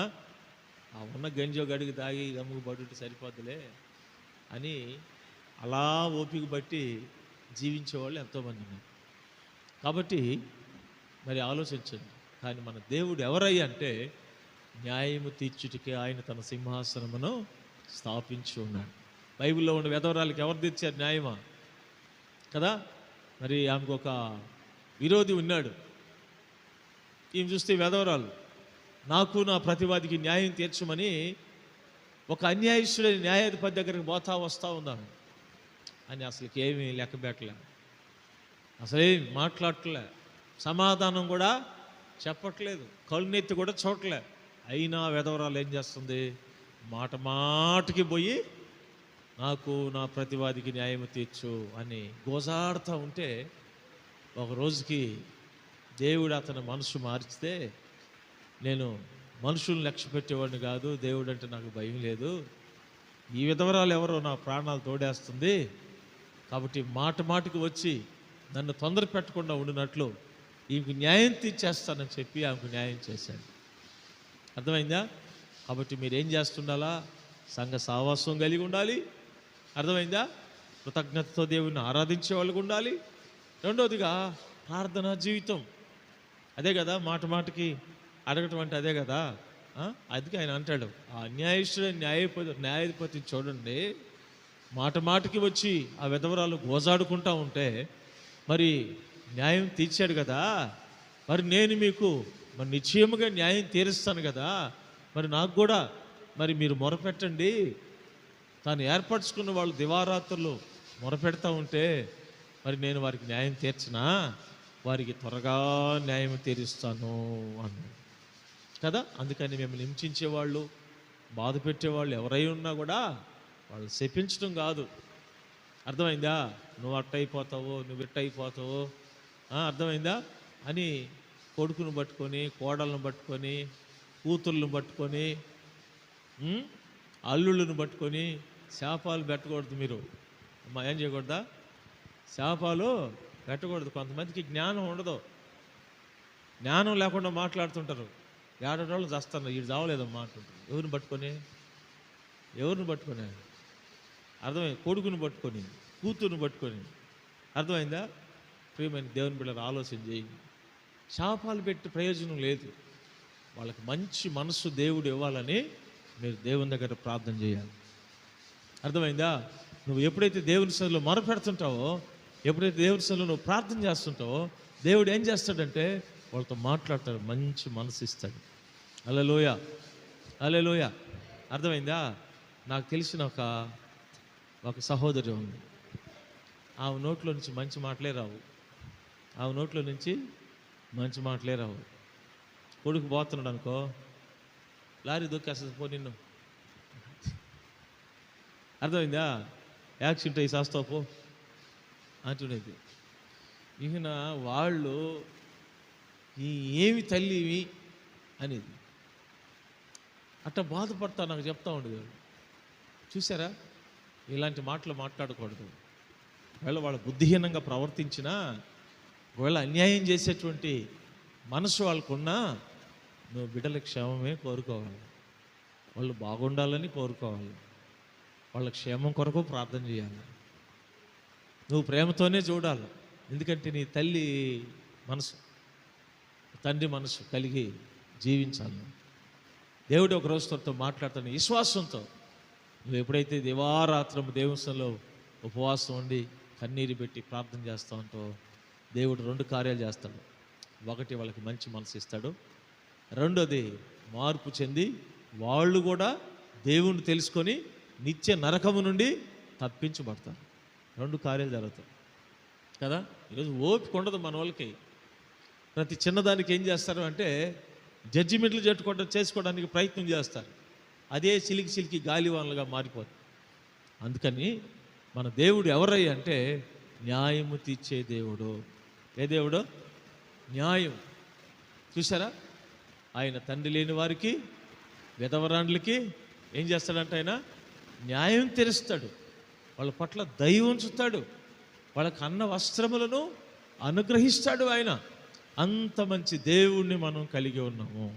ఉన్న గంజో గడికి తాగి గమ్ముకు పడుంటే సరిపోద్దులే అని అలా ఓపిక బట్టి జీవించేవాళ్ళు ఎంతోమంది ఉన్నారు. కాబట్టి మరి ఆలోచించండి. కానీ మన దేవుడు ఎవరయ్యా అంటే, న్యాయము తీర్చుటికి ఆయన తన సింహాసనమును స్థాపించి ఉన్నాడు. బైబిల్లో ఉన్న విధవరాలకి ఎవరు తీర్చారు న్యాయమా? కదా. మరి ఆమెకు ఒక విరోధి ఉన్నాడు. ఈమె చూస్తే విధవరాలు, నాకు నా ప్రతివాదికి న్యాయం తీర్చమని ఒక అన్యాయస్తుడైన న్యాయాధిపతి దగ్గరికి వస్తూ ఉన్నాను అని అసలుకి ఏమీ లెక్క పెట్టలే, అసలేం మాట్లాడట్లే, సమాధానం కూడా చెప్పట్లేదు, కళ్ళనెత్తి కూడా చూడలే. అయినా విధవరాలు ఏం చేస్తుంది? మాటకి పోయి నాకు నా ప్రతివాదికి న్యాయం తీర్చు అని గోజాడుతూ ఉంటే, ఒక రోజుకి దేవుడు అతని మనసు మార్చితే, నేను మనుషులను లక్ష్య పెట్టేవాడిని కాదు, దేవుడు అంటే నాకు భయం లేదు, ఈ విధవరాలు ఎవరో నా ప్రాణాలు తోడేస్తుంది, కాబట్టి మాటకి వచ్చి నన్ను తొందర పెట్టకుండా ఉండినట్లు ఈమెకు న్యాయం తీర్చేస్తానని చెప్పి ఆమెకు న్యాయం చేశాడు. అర్థమైందా? కాబట్టి మీరు ఏం చేస్తుండాలా? సంఘ సావాసం కలిగి ఉండాలి. అర్థమైందా? కృతజ్ఞతతో దేవుని ఆరాధించే వాళ్ళకు ఉండాలి. రెండవదిగా ప్రార్థనా జీవితం. అదే కదా మాటకి అడగటం అంటే, అదే కదా. అందుకే ఆయన అంటాడు, ఆ అన్యాయస్తుడైన న్యాయాధిపతి చూడండి, మాటకి వచ్చి ఆ విధవరాలు గోజాడుకుంటా ఉంటే మరి న్యాయం తీర్చాడు కదా, మరి నేను మీకు మరి నిశ్చయముగా న్యాయం తీరుస్తాను కదా, మరి నాకు కూడా మరి మీరు మొరపెట్టండి. తాను ఏర్పరచుకున్న వాళ్ళు దివారాత్రులు మొరపెడతా ఉంటే మరి నేను వారికి న్యాయం తీర్చినా వారికి త్వరగా న్యాయం తీరుస్తాను అన్నాడు కదా. అందుకని మిమ్మల్ని హింసించేవాళ్ళు, బాధ పెట్టేవాళ్ళు ఎవరై ఉన్నా కూడా వాళ్ళు శపించడం కాదు. అర్థమైందా? నువ్వు అట్టయిపోతావో, నువ్వు ఇట్టయిపోతావో, అర్థమైందా అని కొడుకును పట్టుకొని, కోడలను పట్టుకొని, కూతుర్లను పట్టుకొని, అల్లుళ్ళను పట్టుకొని శాపాలు పెట్టకూడదు. మీరు అమ్మా ఏం చేయకూడదా? శాపాలు పెట్టకూడదు. కొంతమందికి జ్ఞానం ఉండదు, జ్ఞానం లేకుండా మాట్లాడుతుంటారు. ఏడాళ్ళు చేస్తున్నారు, వీడు చావలేదమ్మా అంటుంటారు. ఎవరిని పట్టుకొని? అర్థమైంది? కొడుకుని పట్టుకొని, కూతురుని పట్టుకొని. అర్థమైందా? ప్రియమైన దేవుని బిడ్డలు ఆలోచన చేయండి. శాపాలు పెట్టి ప్రయోజనం లేదు. వాళ్ళకి మంచి మనస్సు దేవుడు ఇవ్వాలని మీరు దేవుని దగ్గర ప్రార్థన చేయాలి. అర్థమైందా? నువ్వు ఎప్పుడైతే దేవుని సన్నిధిలో మొరపెడుతుంటావో, ఎప్పుడైతే దేవుని సన్నిధిలో నువ్వు ప్రార్థన చేస్తుంటావో, దేవుడు ఏం చేస్తాడంటే వాళ్ళతో మాట్లాడతాడు, మంచి మనసు ఇస్తాడు. హల్లెలూయా, హల్లెలూయా. అర్థమైందా? నాకు తెలిసిన ఒక సహోదరి ఉంది. ఆమె నోట్లో నుంచి మంచి మాటలే రావు. కొడుకు పోతున్నాడు అనుకో, లారీ దొక్కేస్తుంది, పో నిన్ను. అర్థమైందా? యాక్సిడెంట్ అయ్యి చేస్తావు పో అంటున్నది. ఇక వాళ్ళు ఏమి తల్లివి అనేది అట్లా బాధపడతా నాకు చెప్తా ఉండదు. చూసారా? ఇలాంటి మాటలు మాట్లాడకూడదు. ఒకవేళ వాళ్ళు బుద్ధిహీనంగా ప్రవర్తించినా, ఒకవేళ అన్యాయం చేసేటువంటి మనసు వాళ్ళకున్నా, నువ్వు బిడ్డల క్షేమమే కోరుకోవాలి, వాళ్ళు బాగుండాలని కోరుకోవాలి, వాళ్ళ క్షేమం కొరకు ప్రార్థన చేయాలి. నువ్వు ప్రేమతోనే చూడాలి. ఎందుకంటే నీ తల్లి మనసు, తండ్రి మనసు కలిగి జీవించాలి. దేవుడు ఒక రోజు తనతో మాట్లాడుతాను విశ్వాసంతో. నువ్వు ఎప్పుడైతే దివారాత్రం దేవునిలో ఉపవాసం ఉండి కన్నీరు పెట్టి ప్రార్థన చేస్తూ ఉంటావు, దేవుడు 2 కార్యాలు చేస్తాడు. ఒకటి, వాళ్ళకి మంచి మనసు ఇస్తాడు. రెండోది, మార్పు చెంది వాళ్ళు కూడా దేవుణ్ణి తెలుసుకొని నిత్య నరకము నుండి తప్పించబడతారు. 2 కార్యాలు జరుగుతాయి కదా. ఈరోజు ఓపిక ఉండదు మన వాళ్ళకి. ప్రతి చిన్నదానికి ఏం చేస్తారు అంటే జడ్జిమెంట్లు చేసుకోవడానికి ప్రయత్నం చేస్తారు. అదే చిలికి గాలివానలుగా మారిపోతుంది. అందుకని మన దేవుడు ఎవరయ్య అంటే న్యాయము తీర్చే దేవుడు. ఏ దేవుడు? న్యాయం. చూసారా, ఆయన తండ్రి లేని వారికి, విధవరాండ్లకి ఏం చేస్తాడంటే ఆయన న్యాయం తీరుస్తాడు. వాళ్ళ పట్ల దయ ఉంచుతాడు. వాళ్ళకి అన్న వస్త్రములను అనుగ్రహిస్తాడు ఆయన. అంత మంచి దేవుణ్ణి మనం కలిగి ఉన్నాము.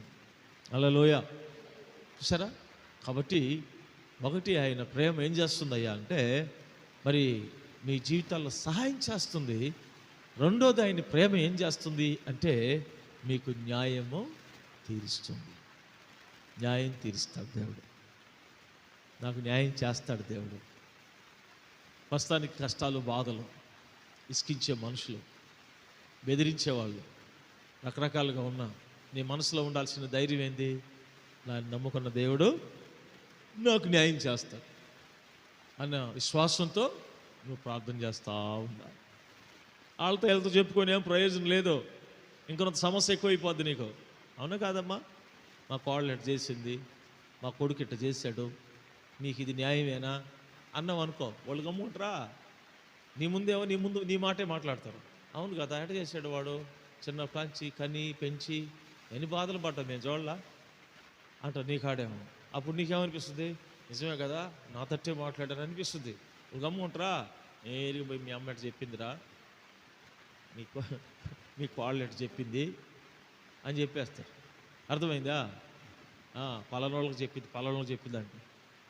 హల్లెలూయా. చూసారా, కాబట్టి ఒకటి, ఆయన ప్రేమ ఏం చేస్తుందయ్యా అంటే మరి మీ జీవితాల్లో సహాయం చేస్తుంది. రెండోది, ఆయన ప్రేమ ఏం చేస్తుంది అంటే మీకు న్యాయము తీరుస్తుంది. న్యాయం తీరుస్తాడు దేవుడు. నాకు న్యాయం చేస్తాడు దేవుడు. ప్రస్తుతానికి కష్టాలు, బాధలు, ఇసుకించే మనుషులు, బెదిరించేవాళ్ళు రకరకాలుగా ఉన్నా నీ మనసులో ఉండాల్సిన ధైర్యం ఏంది? నన్ను నమ్ముకున్న దేవుడు నాకు న్యాయం చేస్తాడు అన్న విశ్వాసంతో నువ్వు ప్రార్థన చేస్తూ ఉండాలి. వీళ్ళతో చెప్పుకొని ఏం ప్రయోజనం లేదు. ఇంకొంత సమస్య ఎక్కువైపోద్ది నీకు. అవునా కాదమ్మా? మా కోడలు ఇట్ట చేసింది, మా కొడుకు ఇట్ట చేశాడు, నీకు ఇది న్యాయమేనా అన్నావు అనుకో, వాళ్ళు గమ్ముంటారా? నీ ముందేమో నీ మాటే మాట్లాడతారు. అవును కదా, ఎట చేశాడు వాడు, చిన్న కాంచి కని పెంచి ఎన్ని బాధలు పడ్డా మేము చూడలా అంటారు నీ కాడేమో. అప్పుడు నీకేమనిపిస్తుంది? నిజమే కదా, నా తట్టే మాట్లాడారు అనిపిస్తుంది. నువ్వు గమ్ముంటారా? నేరుగా పోయి మీ అమ్మ ఎట్ట చెప్పిందిరా, మీ కోళ్ళు ఎట్ట చెప్పింది అని చెప్పేస్తారు. అర్థమైందా? పలానోళ్ళకి చెప్పింది అంటే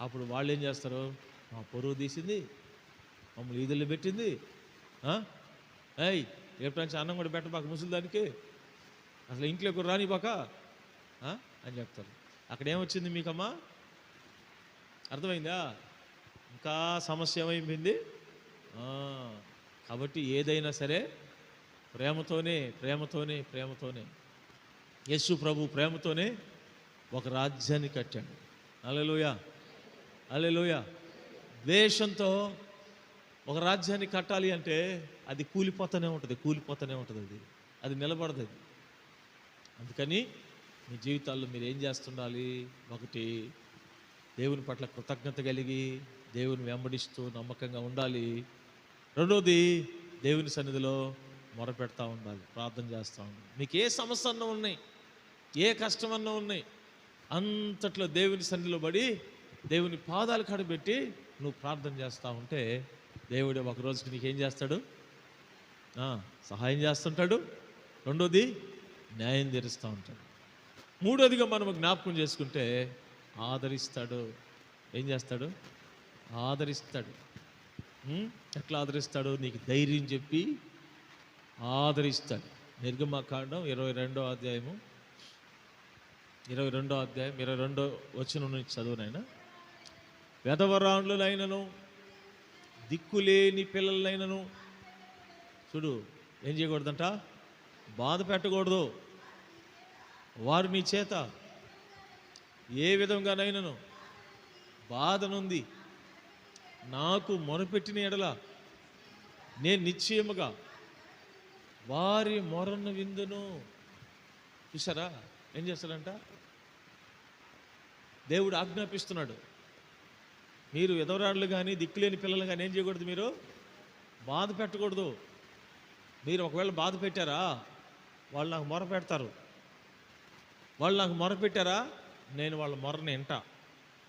అప్పుడు వాళ్ళు ఏం చేస్తారు? మా పొరుగు తీసింది, మమ్మల్ని ఈదుల్లో పెట్టింది, ఏయ్ రేపు అన్నం కూడా పెట్టబాక ముసలిదానికి, అసలు ఇంట్లోకి రానిబాక అని చెప్తారు. అక్కడ ఏమొచ్చింది మీకమ్మా? అర్థమైందా? ఇంకా సమస్య ఏమైపోయింది. కాబట్టి ఏదైనా సరే ప్రేమతోనే యేసు ప్రభు ప్రేమతోనే ఒక రాజ్యాన్ని కట్టాడు. హల్లెలూయా, హల్లెలూయా. ద్వేషంతో ఒక రాజ్యాన్ని కట్టాలి అంటే అది కూలిపోతూనే ఉంటుంది. అది నిలబడదు. అందుకని మీ జీవితాల్లో మీరు ఏం చేస్తుండాలి? ఒకటి, దేవుని పట్ల కృతజ్ఞత కలిగి దేవుని వెంబడిస్తూ నమ్మకంగా ఉండాలి. రెండోది, దేవుని సన్నిధిలో మొరపెడతా ఉండాలి, ప్రార్థన చేస్తూ ఉండాలి. మీకు ఏ సమస్య అన్నా ఉన్నాయి, ఏ కష్టమన్నా ఉన్నాయి, అంతట్లో దేవుని సన్నిధిలో పడి దేవుని పాదాలు కడబెట్టి నువ్వు ప్రార్థన చేస్తూ ఉంటే దేవుడు ఒక రోజుకి నీకేం చేస్తాడు? సహాయం చేస్తుంటాడు. రెండోది, న్యాయం తీరుస్తూ ఉంటాడు. మూడోదిగా మనం జ్ఞాపకం చేసుకుంటే ఆదరిస్తాడు. ఏం చేస్తాడు? ఆదరిస్తాడు. ఎట్లా ఆదరిస్తాడు? నీకు ధైర్యం చెప్పి ఆదరిస్తాడు. నిర్గమకాండం 22వ అధ్యాయం 22 వచనం నుంచి చదువునైనా. వెధవరాండ్లైనను దిక్కులేని పిల్లలైనను చూడు ఏం చేయకూడదంట? బాధ పెట్టకూడదు. వారు నీ చేత ఏ విధంగానైనాను బాధనుంది నాకు మొరపెట్టిన ఎడల నేను నిశ్చయముగా వారి మొరను విందును. చూసారా ఏం చేస్తాడంట? దేవుడు ఆజ్ఞాపిస్తున్నాడు. మీరు ఎదవరాళ్ళు కానీ దిక్కులేని పిల్లలు కానీ ఏం చేయకూడదు? మీరు బాధ పెట్టకూడదు. మీరు ఒకవేళ బాధ పెట్టారా, వాళ్ళు నాకు మొర పెడతారు. వాళ్ళు నాకు మొర పెట్టారా, నేను వాళ్ళ మొరని వింటా.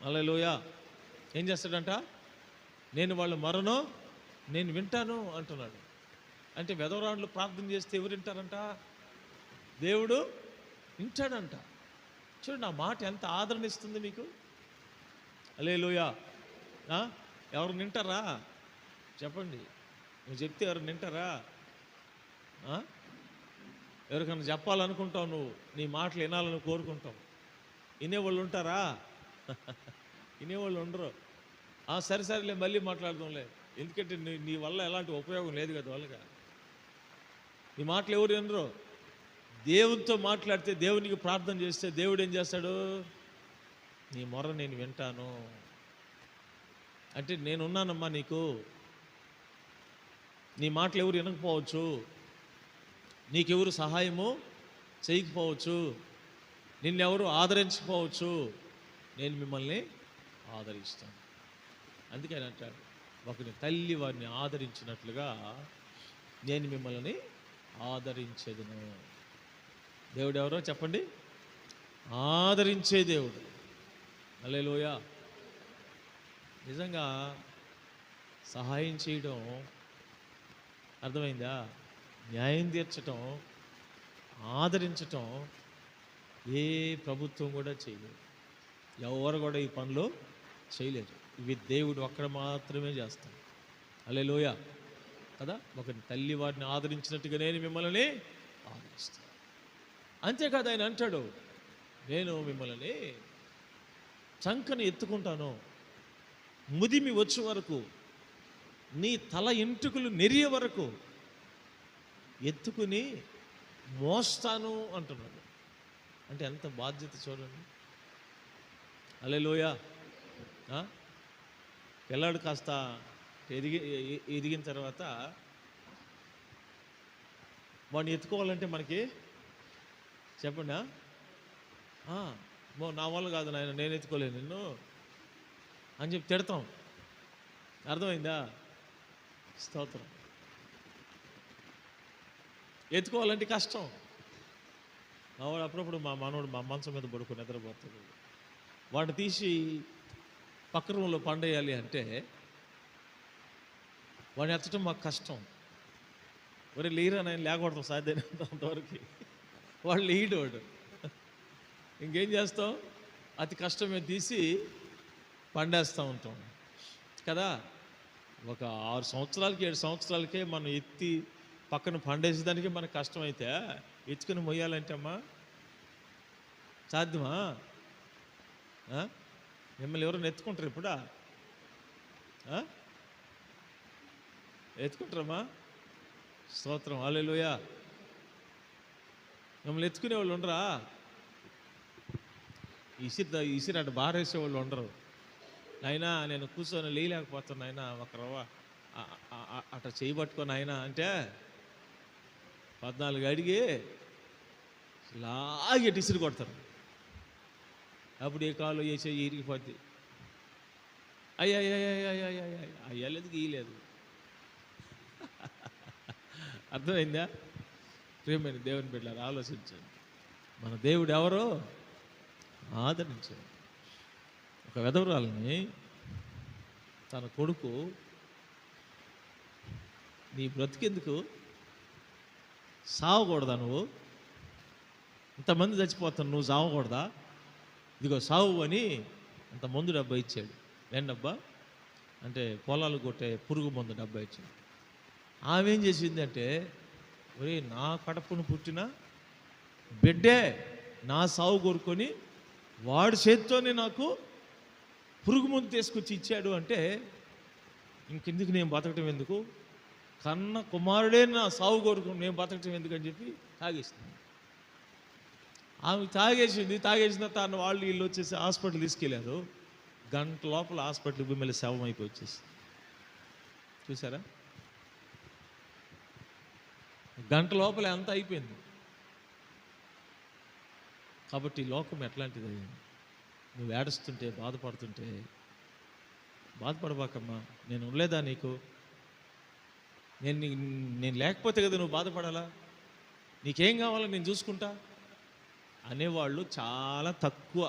హల్లెలూయా. ఏం చేస్తాడంట? నేను వాళ్ళ మొరను నేను వింటాను అంటున్నాడు. అంటే వెధవరాండ్లు ప్రార్థన చేస్తే ఎవరు వింటారంట? దేవుడు వింటాడంట. చూడండి, నా మాట ఎంత ఆదరణ ఇస్తుంది మీకు. హల్లెలూయా. ఎవరు వింటారా? చెప్పండి. నువ్వు చెప్తే ఎవరు వింటారా? ఎవరికైనా చెప్పాలనుకుంటావు, నువ్వు నీ మాటలు వినాలని కోరుకుంటావు, వినేవాళ్ళు ఉంటారా? వినేవాళ్ళు ఉండరు. సరే సరేలే మళ్ళీ మాట్లాడదాంలే, ఎందుకంటే నీ వల్ల ఎలాంటి ఉపయోగం లేదు కదా వాళ్ళగా. నీ మాటలు ఎవరు వినరు. దేవునితో మాట్లాడితే, దేవునికి ప్రార్థన చేస్తే దేవుడు ఏం చేస్తాడు? నీ మొర నేను వింటాను అంటే, నేనున్నానమ్మా నీకు. నీ మాటలు ఎవరు వినకపోవచ్చు, నీకెవరు సహాయము చేయకపోవచ్చు, నిన్నెవరు ఆదరించకపోవచ్చు, నేను మిమ్మల్ని ఆదరిస్తాను. అందుకే ఆయన అంటాడు, ఒకరి తల్లి వారిని ఆదరించినట్లుగా నేను మిమ్మల్ని ఆదరించేదను. దేవుడు ఎవరో చెప్పండి? ఆదరించే దేవుడు. హల్లెలూయా. నిజంగా సహాయం చేయడం అర్థమైందా? న్యాయం తీర్చటం, ఆదరించటం ఏ ప్రభుత్వం కూడా చేయలేదు. ఎవరు కూడా ఈ పనులు చేయలేరు. ఇవి దేవుడు ఒక్కడ మాత్రమే చేస్తాడు. హల్లెలూయా కదా. ఒక తల్లి వారిని ఆదరించినట్టుగా నేను మిమ్మల్ని ఆదరిస్తాను. అంతేకాదు, ఆయన అంటాడు, నేను మిమ్మల్ని చంకని ఎత్తుకుంటాను, ముదిమి వచ్చే వరకు, నీ తల ఎంట్రుకలు నెరిగే వరకు ఎత్తుకుని మోస్తాను అంటున్నాడు. అంటే ఎంత బాధ్యత చూడండి. హల్లెలూయా. పిల్లాడు కాస్త ఎదిగిన తర్వాత వాడిని ఎత్తుకోవాలంటే మనకి చెప్పండి, నా వల్ల కాదు నాయన, నేను ఎత్తుకోలేను నిన్ను అని చెప్పి తిడతాం. అర్థమైందా? స్తోత్రం. ఎత్తుకోవాలంటే కష్టం. వాడు అప్పుడప్పుడు మా మనోడు మా మంచం మీద పడుకుని నిద్రపోతాడు. వాడిని తీసి పక్క రూమ్లో పండేయాలి అంటే వాడిని ఎత్తడం మాకు కష్టం. ఒరే లేరా నేను లేకూడదు సాధ్యమైనంతవరకు. వాడు లేడు. వాడు ఇంకేం చేస్తాం? అతి కష్టమే తీసి పండేస్తూ ఉంటాం కదా. ఒక 6 సంవత్సరాలకి 7 సంవత్సరాలకే మనం ఎత్తి పక్కన పండేసేదానికి మనకు కష్టమైతే ఎత్తుకుని మొయ్యాలంటే అమ్మా సాధ్యమా? మిమ్మల్ని ఎవరైనా ఎత్తుకుంటారు ఇప్పుడా? ఎత్తుకుంటారమ్మా? స్తోత్రం. హల్లెలూయా. మిమ్మల్ని ఎత్తుకునే వాళ్ళు ఉండరా? ఇసిరి అటు బారేసేవాళ్ళు ఉండరు. అయినా నేను కూర్చొని లేయలేకపోతున్నా, అయినా ఒక రవ్వ అట్లా చేయబట్టుకొని అయినా అంటే 14 అడిగి లాగి ఇసిరి కొడతారు. అప్పుడు ఏ కాలు వేసే ఇరిగిపోద్ది. అయ్యలేదు గీయలేదు. అర్థమైందా? ప్రియమైన దేవుని బిడ్డలారా, ఆలోచించండి. మన దేవుడు ఎవరో ఆదరించాడు. ఒక విధవరాలని తన కొడుకు, నీ బ్రతికెందుకు, సావకూడదా నువ్వు? ఇంతమంది చచ్చిపోతాను, నువ్వు సావకూడదా? ఇదిగో సావు అని అంత మందు డబ్బా ఇచ్చాడు. ఏం డబ్బా అంటే పొలాలు కొట్టే పురుగు మందు డబ్బా ఇచ్చాడు. ఆమె ఏం చేసింది అంటే, ఒరే నా కడపను పుట్టిన బిడ్డే నా సావు కోరుకొని వాడి చేతితోనే నాకు పురుగు మందు తీసుకొచ్చి ఇచ్చాడు అంటే ఇంకెందుకు నేను బతకటం ఎందుకు, కన్న కుమారుడే నా సావు కోరుకుని నేను బతకటం ఎందుకు అని చెప్పి తాగేసింది. ఆమె తాగేసిన తను వాళ్ళు వీళ్ళు వచ్చేసి హాస్పిటల్ తీసుకెళ్ళారు. గంట లోపల హాస్పిటల్కి మిమ్మల్ని శవం అయిపోయి వచ్చేసి చూసారా? గంట లోపల ఎంత అయిపోయింది. కాబట్టి లోకం ఎట్లాంటిది? నువ్వు ఏడుస్తుంటే, బాధపడుతుంటే బాధపడబాకమ్మా. నేను ఉండలేదా నీకు? నేను లేకపోతే కదా నువ్వు బాధపడాలా? నీకేం కావాలో నేను చూసుకుంటా అనేవాళ్ళు చాలా తక్కువ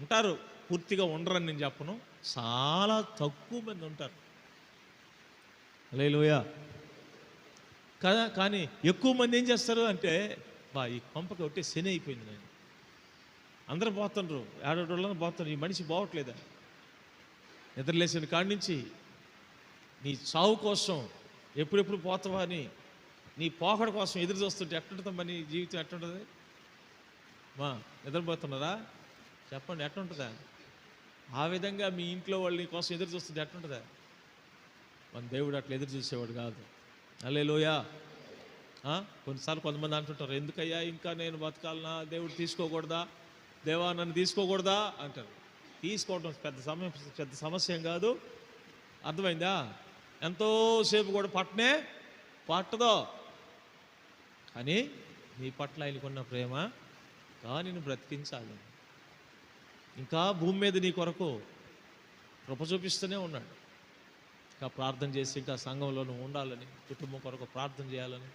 ఉంటారు. పూర్తిగా ఉండరని నేను చెప్పను, చాలా తక్కువ మంది ఉంటారు. హల్లెలూయా కదా. కానీ ఎక్కువ మంది ఏం చేస్తారు అంటే, ఈ కొంపకి ఒకటే శని అయిపోయింది, నేను అందరూ పోతుండ్రు, ఏడోళ్ళని పోతున్నారు, ఈ మనిషి బాగోట్లేదా? నిద్రలేసిన కాడి నుంచి నీ చావు కోసం ఎప్పుడెప్పుడు పోతావా అని నీ పోకడ కోసం ఎదురు చూస్తుంటే ఎట్టుంటుందమ్మా నీ జీవితం? ఎట్టుంటుంది మా నిద్రపోతున్నారా? చెప్పండి, ఎట్టుంటుందా? ఆ విధంగా మీ ఇంట్లో వాళ్ళు నీ కోసం ఎదురు చూస్తుంటే ఎట్టుంటుందా? మన దేవుడు అట్లా ఎదురు చూసేవాడు కాదు. హల్లెలూయా. కొన్నిసార్లు కొంతమంది అంటుంటారు, ఎందుకయ్యా ఇంకా నేను బతకాలనా, దేవుడు తీసుకోకూడదా, దేవా నన్ను తీసుకోకూడదా అంటారు. తీసుకోవడం పెద్ద సమస్య ఏం కాదు. అర్థమైందా? ఎంతోసేపు కూడా పట్టదో. కానీ నీ పట్ల ఆయనకున్న ప్రేమ నిన్ను బ్రతికించాలి. ఇంకా భూమి మీద నీ కొరకు కృప చూపిస్తూనే ఉన్నాడు. ఇంకా ప్రార్థన చేసి ఇంకా సంఘంలో నువ్వు ఉండాలని, కుటుంబం కొరకు ప్రార్థన చేయాలని,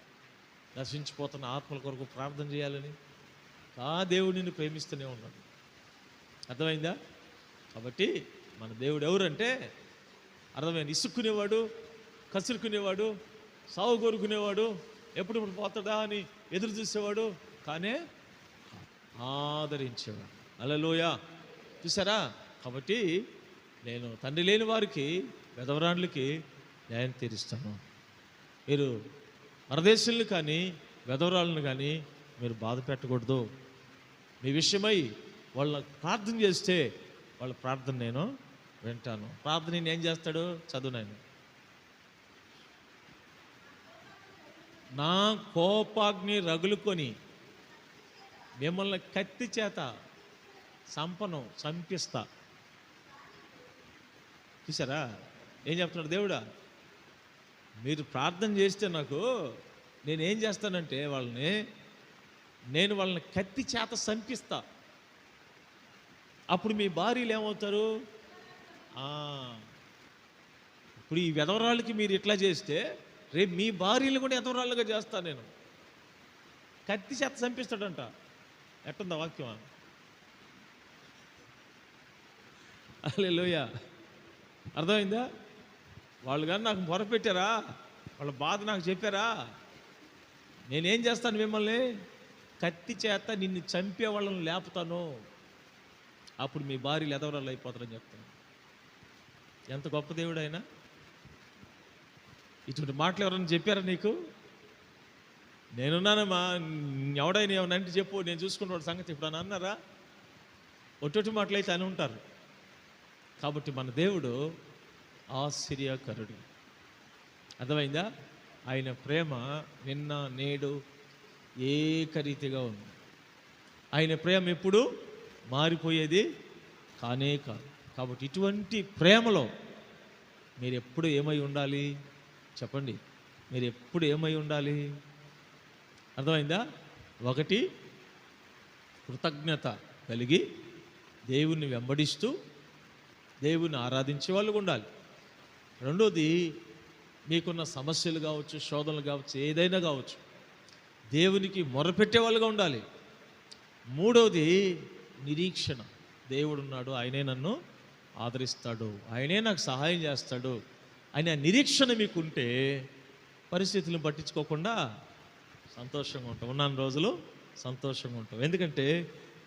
నశించిపోతున్న ఆత్మల కొరకు ప్రార్థన చేయాలని దేవుడు నిన్ను ప్రేమిస్తూనే ఉన్నాడు. అర్థమైందా? కాబట్టి మన దేవుడు ఎవరంటే అర్థమైంది. ఇసుక్కునేవాడు, కసురుకునేవాడు, సాగు కోరుకునేవాడు, ఎప్పుడెప్పుడు పోతాడా అని ఎదురు చూసేవాడు, కానీ ఆదరించేవాడు. హల్లెలూయా. చూసారా? కాబట్టి నేను తండ్రి లేని వారికి, వెధవరాండ్లకి న్యాయం తీరుస్తాను. మీరు పరదేశులను కానీ వెధవరాళ్ళను కానీ మీరు బాధ పెట్టకూడదు. మీ విషయమై వాళ్ళని ప్రార్థన చేస్తే వాళ్ళ ప్రార్థన నేను వింటాను. ప్రార్థన నేను ఏం చేస్తాడు? చదువునాయన. నా కోపాగ్ని రగులుకొని మిమ్మల్ని కత్తి చేత చంపిస్తా. చూసారా ఏం చెప్తున్నాడు దేవుడా? మీరు ప్రార్థన చేస్తే నాకు నేనేం చేస్తానంటే నేను వాళ్ళని కత్తి చేత చంపిస్తా. అప్పుడు మీ భార్యలు ఏమవుతారు? ఇప్పుడు ఈ వెధవరాళ్ళకి మీరు ఇట్లా చేస్తే రేపు మీ భార్యలు కూడా ఎదవరాళ్ళుగా చేస్తాను నేను. కత్తి చేత చంపిస్తాడంట. ఎట్టుందా వాక్యం? హల్లెలూయా. అర్థమైందా? వాళ్ళు కానీ నాకు మొరపెట్టారా, వాళ్ళ బాధ నాకు చెప్పారా, నేనేం చేస్తాను? మిమ్మల్ని కత్తి చేత నిన్ను చంపే వాళ్ళని లేపుతాను. అప్పుడు మీ భార్యలు ఎదవరాళ్ళు అయిపోతారని చెప్తాను. ఎంత గొప్ప దేవుడు ఆయన! ఇటువంటి మాటలు ఎవరన్నా చెప్పారా నీకు? నేనున్నానమ్మా, ఎవడైనా ఏమన్నా చెప్పు, నేను చూసుకున్నవాడు సంగతి. ఇప్పుడు అని అన్నారా? ఒట్టొట్టి మాటలు అయితే అని ఉంటారు. కాబట్టి మన దేవుడు ఆశ్చర్యకరుడు. అర్థమైందా? ఆయన ప్రేమ నిన్న నేడు ఏకరీతిగా ఉంది. ఆయన ప్రేమ ఎప్పుడు మారిపోయేది కానే కాదు. కాబట్టి ఇటువంటి ప్రేమలో మీరు ఎప్పుడు ఏమై ఉండాలి చెప్పండి? మీరు ఎప్పుడు ఏమై ఉండాలి? అర్థమైందా? ఒకటి, కృతజ్ఞత కలిగి దేవుణ్ణి వెంబడిస్తూ దేవుని ఆరాధించే వాళ్ళు ఉండాలి. రెండోది, మీకున్న సమస్యలు కావచ్చు, శోధనలు కావచ్చు, ఏదైనా కావచ్చు, దేవునికి మొరపెట్టే వాళ్ళుగా ఉండాలి. మూడవది, నిరీక్షణ. దేవుడున్నాడు, ఆయనే నన్ను ఆదరిస్తాడు, ఆయనే నాకు సహాయం చేస్తాడు అనే నిరీక్షణ మీకుంటే పరిస్థితులను పట్టించుకోకుండా సంతోషంగా ఉంటాం. ఉన్నాను రోజులు సంతోషంగా ఉంటాం. ఎందుకంటే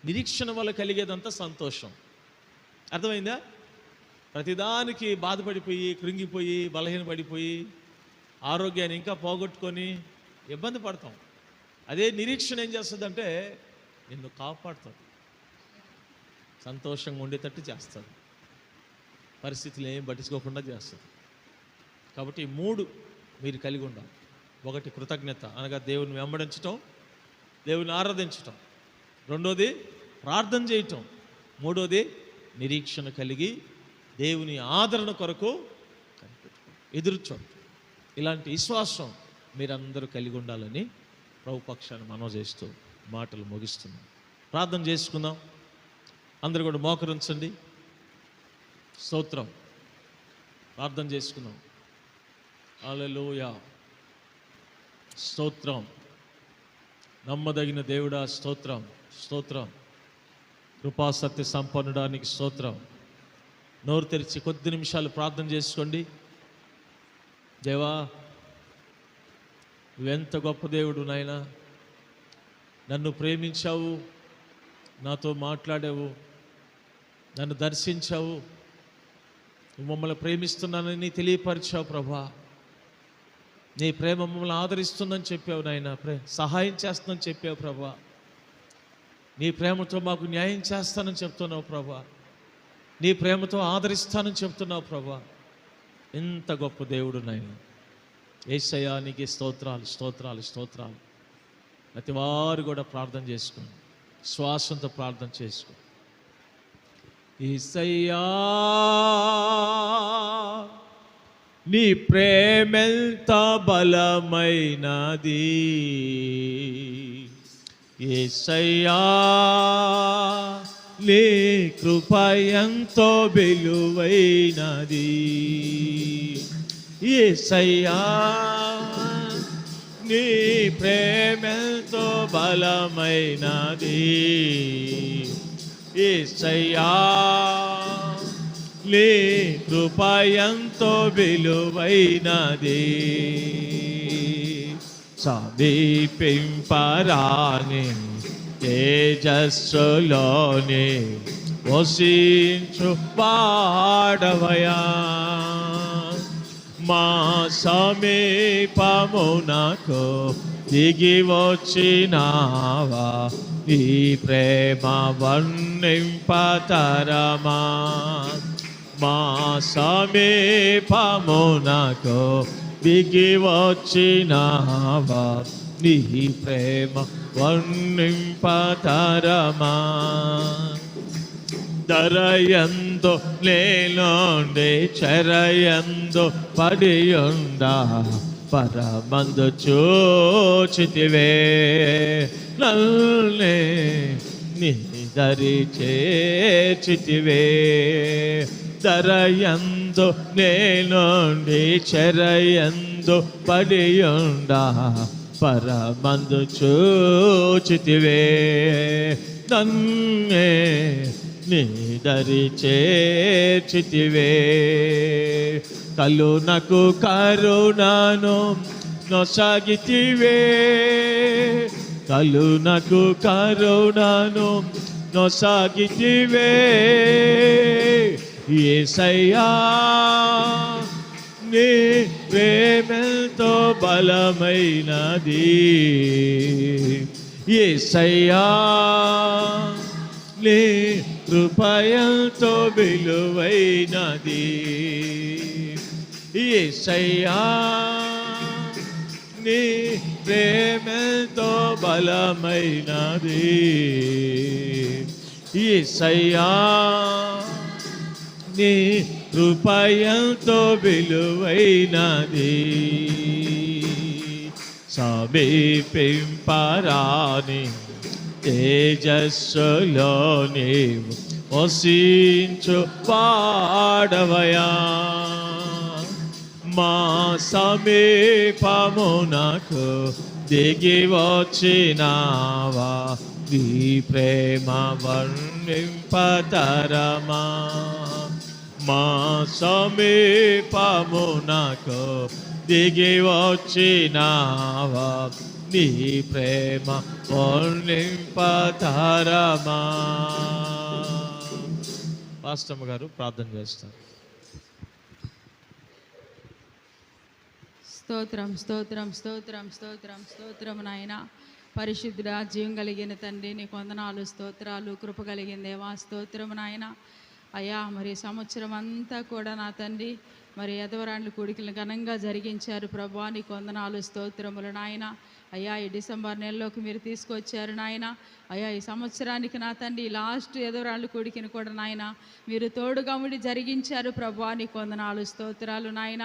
నిరీక్షణ వల్ల కలిగేదంతా సంతోషం. అర్థమైందా? ప్రతిదానికి బాధపడిపోయి, కృంగిపోయి, బలహీనపడిపోయి, ఆరోగ్యాన్ని ఇంకా పోగొట్టుకొని ఇబ్బంది పడతాం. అదే నిరీక్షణ ఏం చేస్తుందంటే నిన్ను కాపాడుతుంది, సంతోషంగా ఉండేటట్టు చేస్తుంది, పరిస్థితులు ఏం పట్టించుకోకుండా చేస్తుంది. కాబట్టి ఈ మూడు మీరు కలిగి ఉండాలి. ఒకటి, కృతజ్ఞత అనగా దేవుని వెంబడించటం, దేవుని ఆరాధించటం. రెండోది, ప్రార్థన చేయటం. మూడోది, నిరీక్షణ కలిగి దేవుని ఆదరణ కొరకు ఎదురుచోట. ఇలాంటి విశ్వాసం మీరందరూ కలిగి ఉండాలని ప్రభు పక్షాన్ని మనవి చేస్తూ మాటలు ముగిస్తున్నాం. ప్రార్థన చేసుకుందాం. అందరూ కూడా మోకరించండి. స్తోత్రం. ప్రార్థన చేసుకుందాం. హల్లెలూయా. స్తోత్రం. నమ్మదగిన దేవుడా స్తోత్రం, స్తోత్రం. కృపా సత్య సంపన్నుడానికి స్తోత్రం. నోరు తెరిచి కొద్ది నిమిషాలు ప్రార్థన చేసుకోండి. దేవా, నువ్వెంత గొప్ప దేవుడు నాయనా. నన్ను ప్రేమించావు, నాతో మాట్లాడావు, నన్ను దర్శించావు, నువ్వు మమ్మల్ని ప్రేమిస్తున్నానని తెలియపరిచావు ప్రభా. నీ ప్రేమ మమ్మల్ని ఆదరిస్తుందని చెప్పావు నాయన. సహాయం చేస్తుందని చెప్పావు ప్రభా. నీ ప్రేమతో మాకు న్యాయం చేస్తానని చెప్తున్నావు ప్రభా. నీ ప్రేమతో ఆదరిస్తానని చెప్తున్నావు ప్రభా. ఎంత గొప్ప దేవుడు నాయన. యేసయ్యా నీకే స్తోత్రాలు, స్తోత్రాలు, స్తోత్రాలు. ప్రతి వారు కూడా ప్రార్థన చేసుకోండి, శ్వాసంతో ప్రార్థన చేసుకో. యేసయ్యా నీ ప్రేమెంత బలమైనది, యేసయ్యా నీ కృప ఎంతో విలువైనది, యేసయ్యా నీ ప్రేమెంతో బలమైనది, యేసయ్యా నీ కృప ఎంతో విలువైనది. సమీపింపరాని తేజస్సులోని వసించు పాడవయా, మా సమీపమునకు దిగి వచ్చినావా, ఈ ప్రేమ వర్ణింపతరమా. మా సమీపమునకు దిగి వచ్చినావా, నీ ప్రేమ వర్ణింపతరమా. దరయందు నేనుండి చెరయందు పడియుండా, పరమందు చూచితివే నల్నే, నీ దరి చేర్చితివే. దరయందు నేనుండి చెరయందు పడియుండా, పరమందు చూచితివే నన్నే, నీ దరి చేర్చితివే. కలునకు కరుణను నొసగితివే, కలునకు కరుణను నొసగితివే, యేసయ్యా నీ ప్రేమతో బలమైనది, యేసయ్యా నీ కృప ఎంతో విలువైనది, యేసయ్యా నీ ప్రేమతో బలమైనది, యేసయ్యా నీ కృప ఎంతో విలువైనది. సమీపింపరాని తేజస్సులోని వసించు పాడవయా, మా సమీపమునకు దిగి వచ్చినావా, నీ ప్రేమ వర్ణింపతరమా. మా సమీపమునకు దిగి వచ్చినావా, నీ ప్రేమ వర్ణింపతరమా. పాస్టమ్మ గారు ప్రార్థన చేస్తారు. స్తోత్రం, స్తోత్రం, స్తోత్రం, స్తోత్రం, స్తోత్రం నాయన. పరిశుద్ధుడా, జీవం కలిగిన తండ్రి నీకు వందనాలు, స్తోత్రాలు. కృప కలిగిన దేవా స్తోత్రం నాయన. అయ్యా మరి సంవత్సరం అంతా కూడా నా తండ్రి మరి ఎదవరాండ్ల కూడికలను ఘనంగా జరిగించారు ప్రభువా, నీకు వందనాలు, స్తోత్రములు నాయన. అయ్యా ఈ డిసెంబర్ నెలలోకి మీరు తీసుకొచ్చారు నాయన. అయ్యా ఈ సంవత్సరానికి నా తండ్రి లాస్ట్ ఎదవరాండ్ల కూడికను కూడా నాయన మీరు తోడుగా ఉండి జరిగించారు ప్రభువా, నీకు వందనాలు, స్తోత్రాలు నాయన.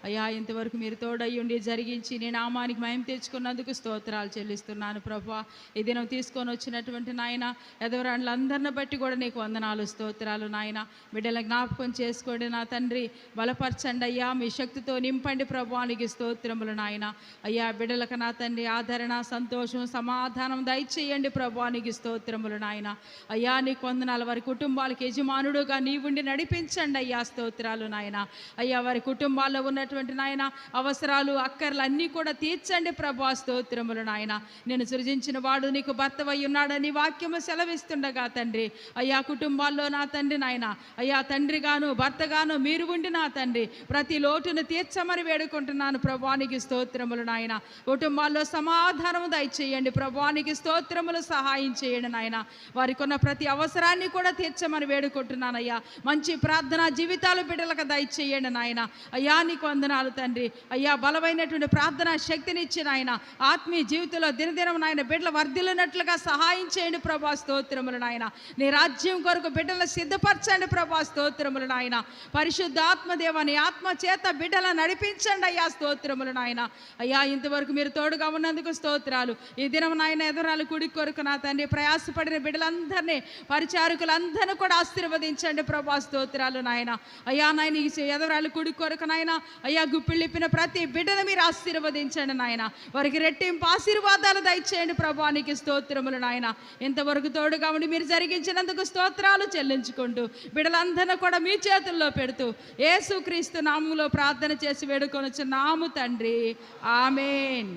అయ్యా ఇంతవరకు మీరు తోడయ్యుండి జరిగించి నీ నామానికి మహిమ తెచ్చుకున్నందుకు స్తోత్రాలు చెల్లిస్తున్నాను ప్రభువా. ఈ దినం తీసుకొని వచ్చినటువంటి నాయన ఎదవరాండ్లందరిని బట్టి కూడా నీకు వందనాలు, స్తోత్రాలు నాయన. బిడ్డల జ్ఞాపకం చేసుకోండి నా తండ్రి, బలపరచండి అయ్యా, మీ శక్తితో నింపండి ప్రభువా, నీకు స్తోత్రములు నాయన. అయ్యా బిడ్డలకు నా తండ్రి ఆదరణ, సంతోషం, సమాధానం దయచేయండి ప్రభా. నీకు స్తోత్రములు నాయన. అయ్యా నీకు వందనాలు. వారి కుటుంబాలకు యజమానుడుగా నీవుండి నడిపించండి అయ్యా. స్తోత్రాలు నాయన. అయ్యా వారి కుటుంబాల్లో ఉన్నటువంటి నాయన అవసరాలు, అక్కర్లు అన్నీ కూడా తీర్చండి ప్రభా. స్తోత్రములు నాయన. నేను సృజించిన వాడు నీకు భర్తవై ఉన్నాడని వాక్యము సెలవిస్తుండగా తండ్రి, అయ్యా కుటుంబాల్లో నా తండ్రి నాయన, అయ్యా తండ్రిగాను భర్తగాను మీరు ఉండి నా తండ్రి ప్రతి లోటును తీర్చమని వేడుకుంటున్నాను ప్రభానికి స్తోత్రములు నాయన. కుటుంబాల్లో సమాధానము దయచేయండి ప్రభానికి స్తోత్రములు. సహాయం చేయండి నాయన. వారికి ఉన్న ప్రతి అవసరాన్ని కూడా తీర్చమని వేడుకుంటున్నానయ్యా. మంచి ప్రార్థనా జీవితాలు బిడ్డలకు దయచేయండి నాయన. అయ్యా నీకు వందనాలు తండ్రి. అయ్యా బలమైనటువంటి ప్రార్థనా శక్తినిచ్చి నాయన ఆత్మీయ జీవితంలో దినదినం నాయన బిడ్డలు వర్ధిల్లినట్లుగా సహాయం చేయండి ప్రభా. స్తోత్రములు నాయన. నీ రాజ్యం కొరకు బిడ్డలను సిద్ధపరచండి ప్రభా. స్తోత్రములు నాయన. పరిశుద్ధ ఆత్మదేవ నీ ఆత్మ చేత బిడ్డలను నడిపించండి అయ్యా. స్తోత్రములు నాయన. అయ్యా ఇంతవరకు మీరు తోడుగా ఉన్నందుకు స్తోత్రాలు. ఈ దినం నాయన ఎదురాలు కుడి కొరకు నా తండ్రి ప్రయాసపడిన బిడ్డలందరినీ, పరిచారకులందరినీ కూడా ఆశీర్వదించండి ప్రభా. స్తోత్రాలు నాయన. అయ్యా నాయన ఈ ఎదురాలు కుడి కొరకు నాయన అయ్యా గుప్పిళ్ళిప్పిన ప్రతి బిడ్డను మీరు ఆశీర్వదించండి నాయన. వారికి రెట్టింపు ఆశీర్వాదాలు దయచేయండి ప్రభానికి స్తోత్రములు నాయన. ఇంతవరకు తోడుగా ఉండి మీరు జరిగించినందుకు స్తోత్రాలు చెల్లించుకుంటూ బిడ్డలందరినీ కూడా మీ చేతుల్లో పెడుతూ యేసుక్రీస్తు నామములో ప్రార్థన చేసి వేడుకొనుచున్నాము తండ్రి. ఆమేన్.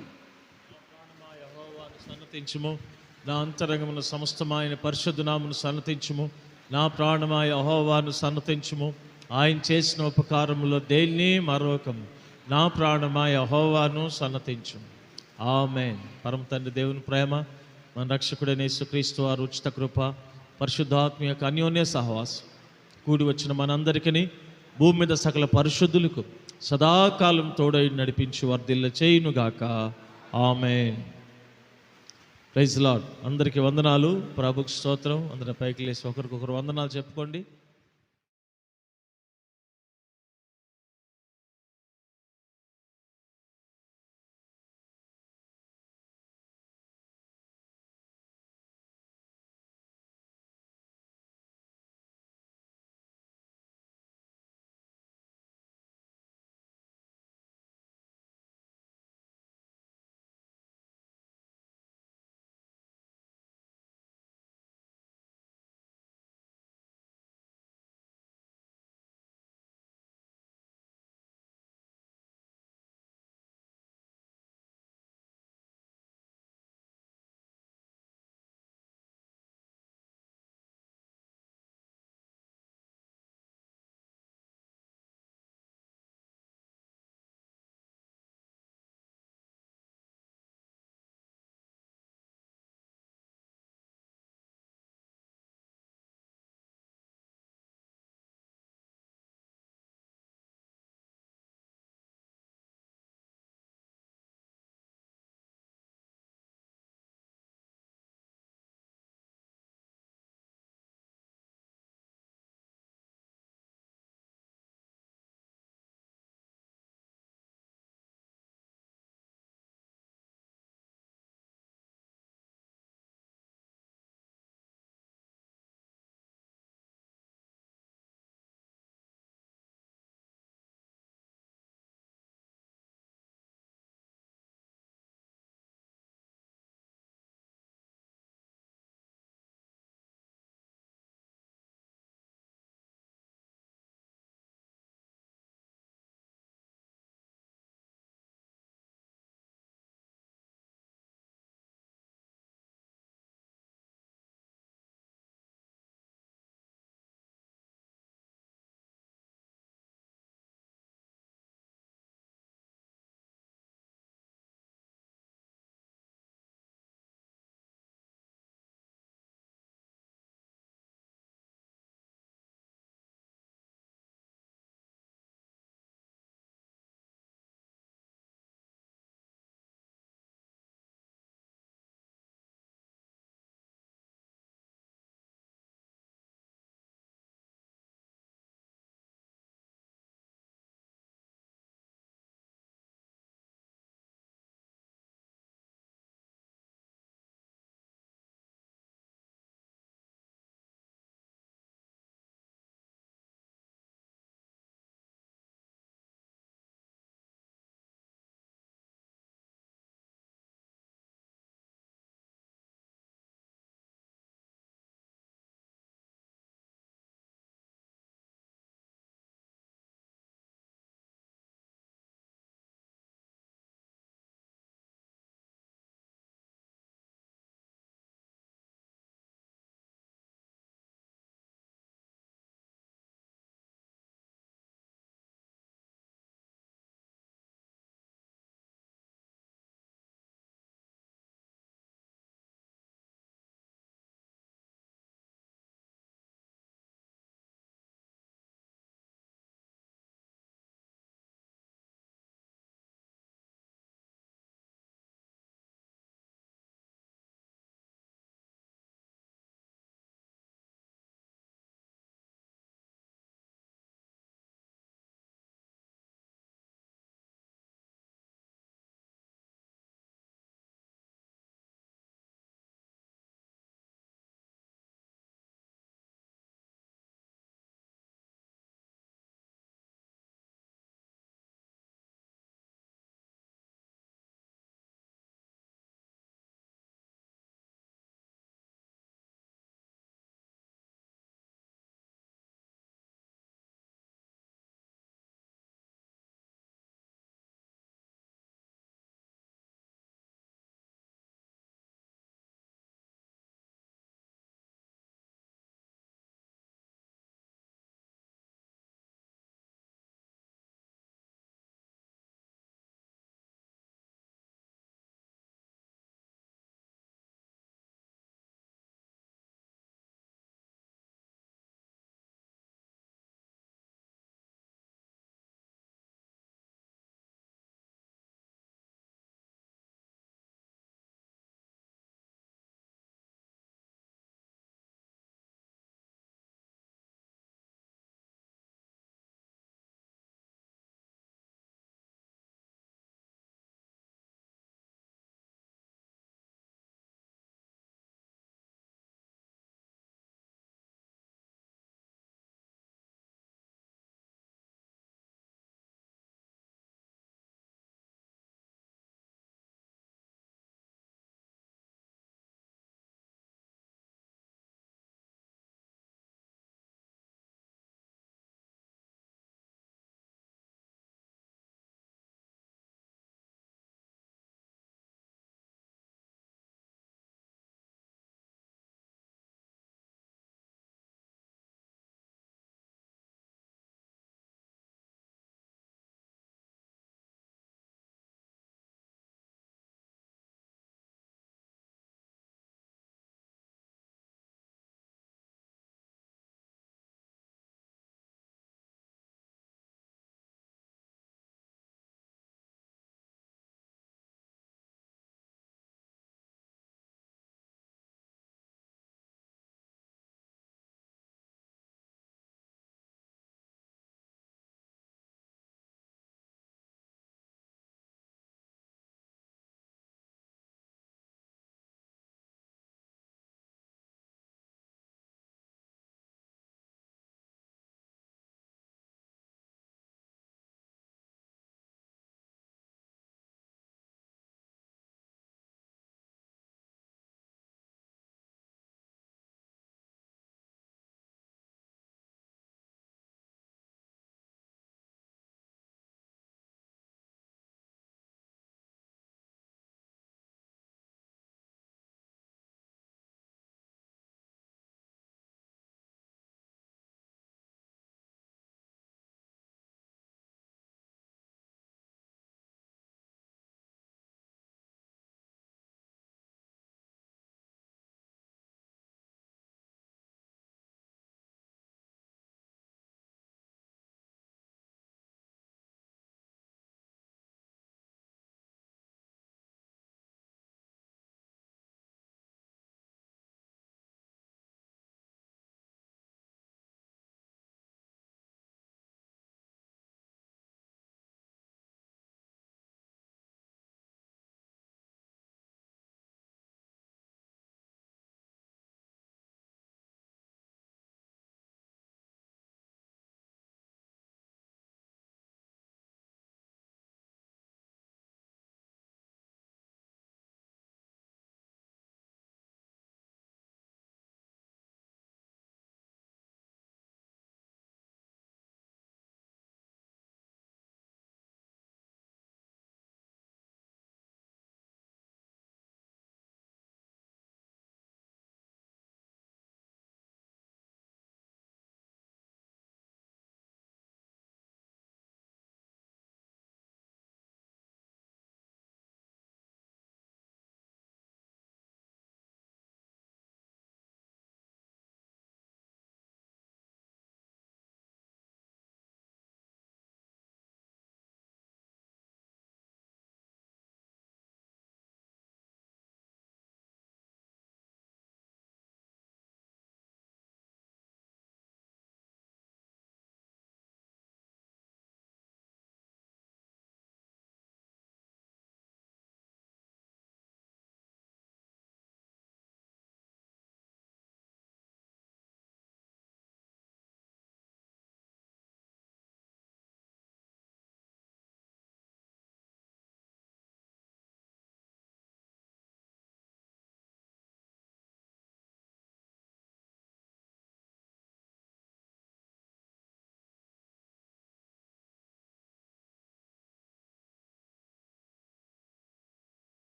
సన్నతించుము నా అంతరంగమున సమస్తమైన పరిశుద్ధ నామమును సన్నతించుము. నా ప్రాణమా యెహోవాను సన్నతించుము. ఆయన చేసిన ఉపకారములో దేన్ని మరొకము. నా ప్రాణమా యెహోవాను సన్నతించుము. ఆమేన్. పరమ తండ్రి దేవుని ప్రేమ, మన రక్షకుడైన యేసుక్రీస్తు వారి ఉచిత కృప, పరిశుద్ధాత్మ యొక్క అన్యోన్య సహవాసం కూడి వచ్చిన మనందరికీ భూమి మీద సకల పరిశుద్ధులకు సదాకాలం తోడై నడిపించి వర్ధిల్ల చేయునుగాక. ఆమేన్. Praise lord. అందరికీ వందనాలు. ప్రభుకు స్తోత్రం. అందరి పైకి లేసి ఒకరికొకరు వందనాలు చెప్పుకోండి.